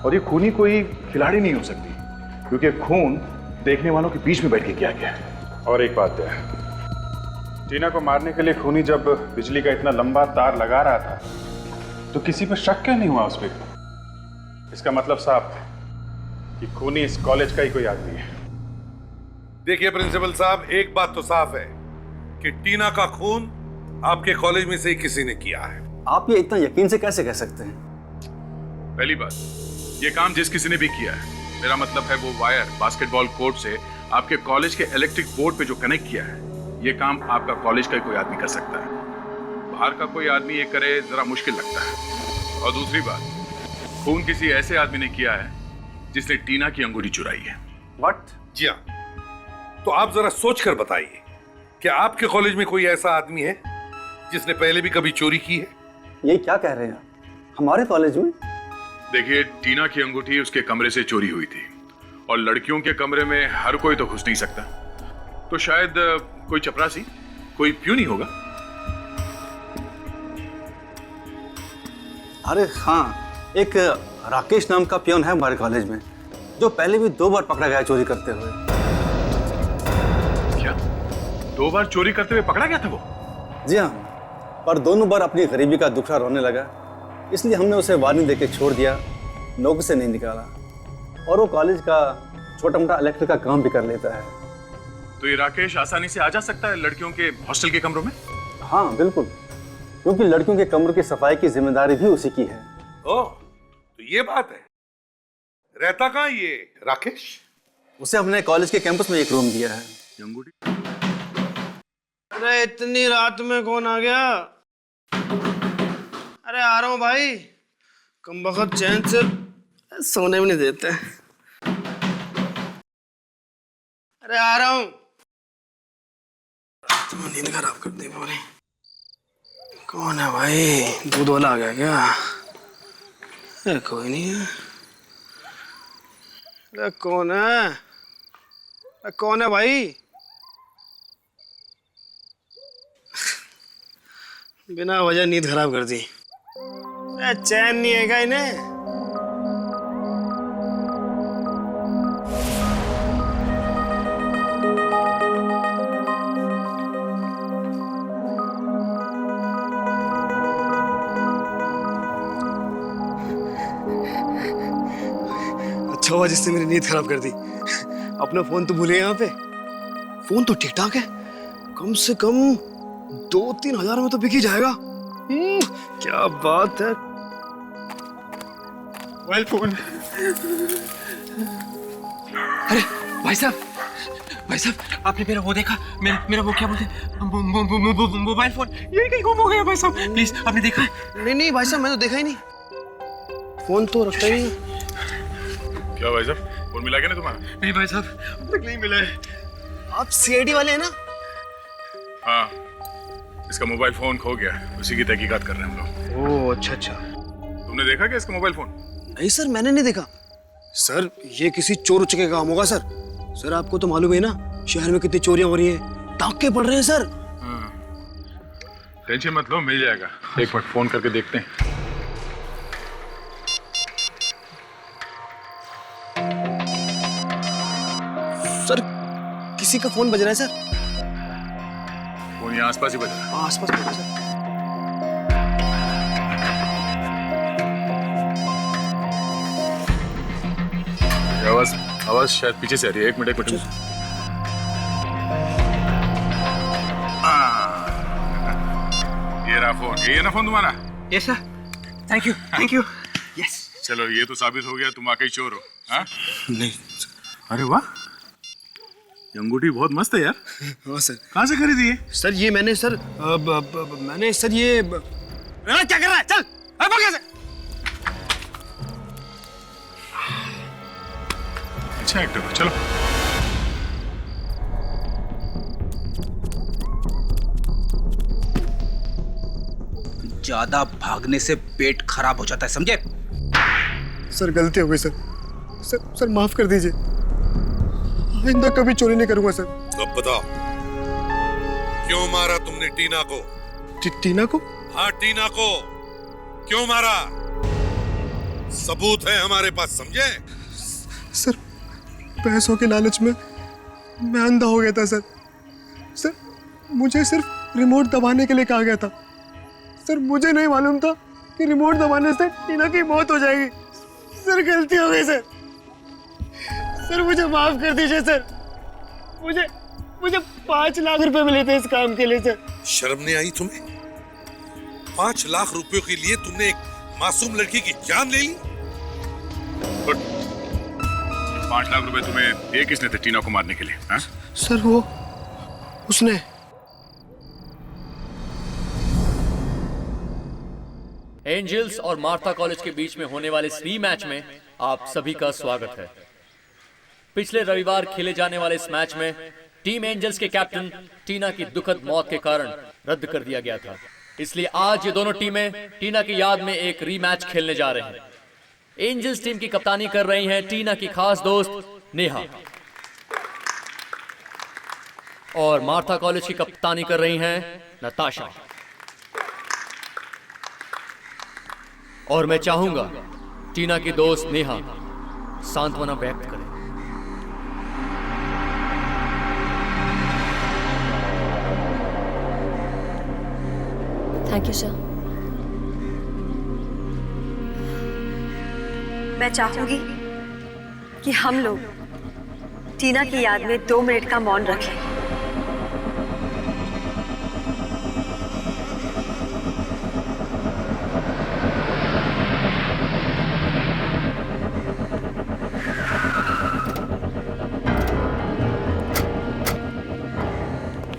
और ये खूनी कोई खिलाड़ी नहीं हो सकती, क्योंकि खून देखने वालों के बीच में बैठ के किया गया है। और एक बात है, टीना को मारने के लिए खूनी जब बिजली का इतना लंबा तार लगा रहा था तो किसी पर शक क्यों नहीं हुआ उस पर? इसका मतलब साफ है कि खूनी इस कॉलेज का ही कोई आदमी है। देखिए प्रिंसिपल साहब, एक बात तो साफ है कि टीना का खून आपके कॉलेज में से ही किसी ने किया है। आप ये इतना यकीन से कैसे कह सकते हैं? पहली बात, ये काम जिस किसी ने भी किया है, मेरा मतलब है वो वायर बास्केटबॉल कोर्ट से आपके कॉलेज के इलेक्ट्रिक बोर्ड पे जो कनेक्ट किया है, ये काम आपका कॉलेज का ही कोई आदमी कर सकता है। बाहर का कोई आदमी ये करे जरा मुश्किल लगता है। और दूसरी बात, खून किसी ऐसे आदमी ने किया है जिसने टीना की अंगूठी चुराई है। व्हाट? जी हाँ, तो आप जरा सोच कर बताइए, क्या आपके कॉलेज में कोई ऐसा आदमी है जिसने पहले भी कभी चोरी की है? ये क्या कह रहे हैं हमारे कॉलेज में? देखिए, टीना की अंगूठी उसके कमरे से चोरी हुई थी, और लड़कियों के कमरे में हर कोई तो घुस नहीं सकता, तो शायद कोई चपरासी, कोई प्यूनी होगा। अरे हाँ, एक राकेश नाम का पियोन है हमारे कॉलेज में, जो पहले भी 2 बार पकड़ा गया चोरी करते हुए। क्या 2 बार चोरी करते हुए पकड़ा गया था वो? जी हाँ, पर दोनों बार अपनी गरीबी का दुखड़ा रोने लगा, इसलिए हमने उसे वार्निंग देके छोड़ दिया, नौकरी से नहीं निकाला। और वो कॉलेज का छोटा मोटा इलेक्ट्रिक का काम भी कर लेता है। तो ये राकेश आसानी से आ जा सकता है लड़कियों के हॉस्टल के कमरों में? हाँ बिल्कुल, क्योंकि लड़कियों के कमरों की सफाई की जिम्मेदारी भी उसी की है। ओह, तो ये बात है। रहता कहाँ ये राकेश? उसे हमने कॉलेज के कैंपस में एक रूम दिया है। अरे इतनी रात में कौन आ गया? अरे आ रहा हूँ भाई, कमबख्त चैन से सोने में नहीं देते। अरे आ रहा हूँ। तुम नींद खराब कर दी पूरी। कौन है भाई? दूध वाला आ गया क्या? अरे कोई नहीं है। अरे कौन है? अरे कौन है भाई? बिना वजह नींद खराब कर दी। अरे चैन नहीं है क्या इन्हें? अच्छा हुआ जिसने मेरी नींद खराब कर दी। अपना फोन तो भूले यहाँ पे। फोन तो ठीक ठाक है, कम से कम 2-3 हजार में तो बिक ही जाएगा। क्या बात है। Mobile phone. अरे भाई साहब, भाई साहब आपने मेरा वो देखा, मेरा वो क्या बोलते मोबाइल फोन यही कहीं गुम हो गया भाई साहब, प्लीज आपने देखा? नहीं भाई साहब, मैंने तो देखा ही नहीं, फोन तो रखता ही नहीं। क्या भाई साहब, फोन मिला क्या ना तुम्हारा? नहीं भाई साहब, अब तक नहीं मिला है। आप सीआईडी वाले हैं ना? हाँ, इसका मोबाइल फोन खो गया, उसी की तहकीकात कर रहे हैं हम लोग। ओह अच्छा अच्छा। तुमने देखा क्या इसका मोबाइल फोन? नहीं सर, मैंने नहीं देखा सर, ये किसी चोर उचके का काम होगा सर। सर आपको तो मालूम है ना शहर में कितनी चोरियां हो रही हैं, डाके पड़ रहे हैं सर। टेंशन मत लो, मिल जाएगा। एक मिनट फोन करके देखते हैं। सर किसी का फोन बज रहा है सर। फोन यहाँ आसपास ही बज रहा है। आसपास बज रहा है सर। आवाज शायद पीछे से आ रही है। एक मिनट ये रहा फोन, ये ना फोन तुम्हारा? Yes sir, thank you yes. चलो ये तो साबित हो गया तुम वाकई चोर हो। हाँ? नहीं। अरे वाह, ये अंगूठी बहुत मस्त है यार। हाँ सर। कहाँ से खरीदी है? सर ये मैंने सर मैंने सर ये क्या कर रहा है, चल अब कैसे? अच्छा एक्टर हो, चलो। ज्यादा भागने से पेट खराब हो जाता है, समझे? सर गलती हो गई सर, सर माफ कर दीजिए, आइंदा कभी चोरी नहीं करूंगा सर। अब बताओ क्यों मारा तुमने टीना को? टीना को? हाँ टीना को क्यों मारा? सबूत है हमारे पास, समझे? सर पैसों के लालच में मैं अंधा हो गया था सर। सर मुझे सिर्फ रिमोट दबाने के लिए कहा गया था सर, मुझे नहीं मालूम था कि रिमोट दबाने से टीना की मौत हो जाएगी। सर गलती हो गई सर, सर मुझे माफ कर दीजिए सर। मुझे 5 लाख रुपए मिले थे इस काम के लिए सर। शर्म नहीं आई तुम्हें? 5 लाख रुपयों के लिए तुमने एक मासूम लड़की की जान ले ली? 5 लाख रुपए तुम्हें दिए किसने थे टीना को मारने के लिए? हाँ? सर वो उसने। एंजल्स और मार्था कॉलेज के बीच में होने वाले इस रीमैच में आप सभी का स्वागत है। पिछले रविवार खेले जाने वाले इस मैच में टीम एंजल्स के कैप्टन टीना की दुखद मौत के कारण रद्द कर दिया गया था, इसलिए आज ये दोनों टीमें टीना की याद में एक रीमैच खेलने जा रहे हैं। एंजल्स टीम की कप्तानी कर रही हैं टीना की खास दोस्त नेहा, और मार्था कॉलेज की कप्तानी कर रही हैं नताशा। और मैं चाहूंगा टीना की दोस्त नेहा सांत्वना व्यक्त करे। Thank you sir. मैं चाहूंगी कि हम लोग टीना की याद में 2 मिनट का मौन रखें।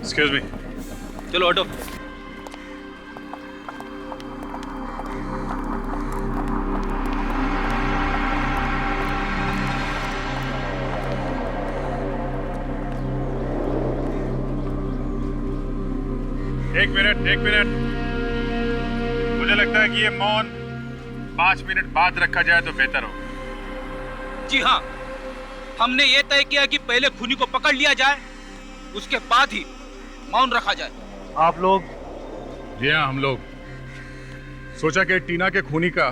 Excuse me. चलो ऑटो। एक मिनट। मुझे लगता है कि ये मौन 5 मिनट बाद रखा जाए तो बेहतर हो। जी हाँ, हमने ये तय किया कि पहले खूनी को पकड़ लिया जाए, उसके बाद ही मौन रखा जाए। आप लोग? जी हाँ, हम लोग सोचा कि टीना के खूनी का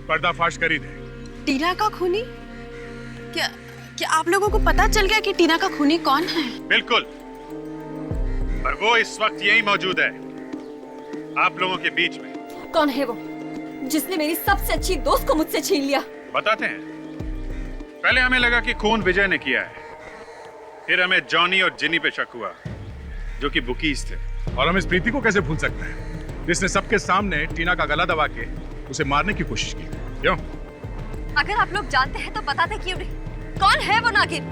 पर्दाफाश कर ही दे। टीना का खूनी? क्या आप लोगों को पता चल गया कि टीना का खूनी कौन है? बिल्कुल, और वो इस वक्त यही मौजूद है आप लोगों के बीच में। कौन है वो जिसने मेरी सबसे अच्छी दोस्त को मुझसे छीन लिया? बताते हैं। पहले हमें लगा कि खून विजय ने किया है, फिर हमें जॉनी और जिनी पे शक हुआ जो कि बुकीज थे, और हम इस प्रीति को कैसे भूल सकते हैं जिसने सबके सामने टीना का गला दबा के उसे मारने की कोशिश की। क्यों? अगर आप लोग जानते हैं तो बताते क्यों नहीं? कौन है वो नागिन?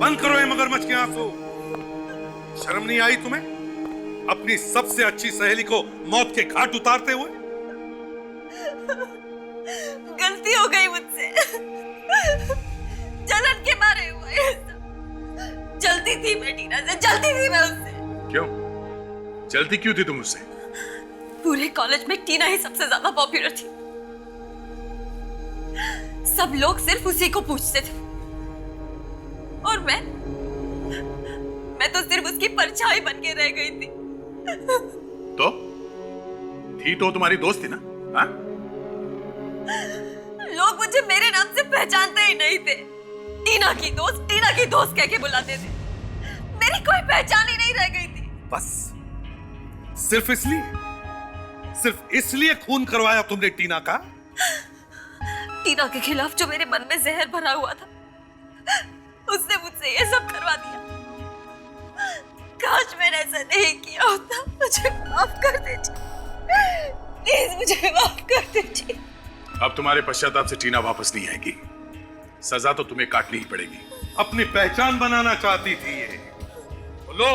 बंद करो ये मगरमच्छ के आंसू। शर्म नहीं आई तुम्हें अपनी सबसे अच्छी सहेली को मौत के घाट उतारते हुए? गलती हो गई मुझसे, जलन के मारे हुए। जलती थी मैं टीना से, जलती थी मैं उससे। क्यों जलती क्यों थी तुम उससे? पूरे कॉलेज में टीना ही सबसे ज्यादा पॉपुलर थी। सब लोग सिर्फ उसी को पूछते थे और मैं तो सिर्फ उसकी परछाई बन के रह गई थी। तो तुम्हारी दोस्त थी ना? हाँ? लोग मुझे मेरे नाम से पहचानते ही नहीं थे। टीना की दोस्त कह के बुलाते थे। मेरी कोई पहचान ही नहीं रह गई थी। बस सिर्फ इसलिए खून करवाया तुमने टीना का? टीना के खिलाफ जो मेरे मन में जहर भरा हुआ था, उसने मुझसे ये सब करवा दिया। काश मैंने ऐसा नहीं किया होता। मुझे माफ कर दीजिए, प्लीज मुझे माफ कर दीजिए। अब तुम्हारे पश्चाताप से टीना वापस नहीं आएगी। सजा तो तुम्हें काटनी ही पड़ेगी। अपनी पहचान बनाना चाहती थी ये। लो,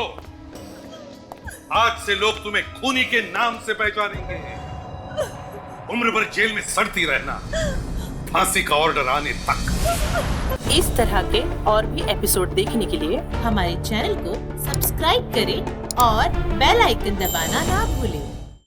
आज से लोग तुम्हें खूनी के नाम से पहचानेंगे। उम्र भर जेल में सड़ती रहना, फांसी का ऑर्डर आने तक। इस तरह के और भी एपिसोड देखने के लिए हमारे चैनल को सब्सक्राइब करें और बेल आइकन दबाना ना भूलें।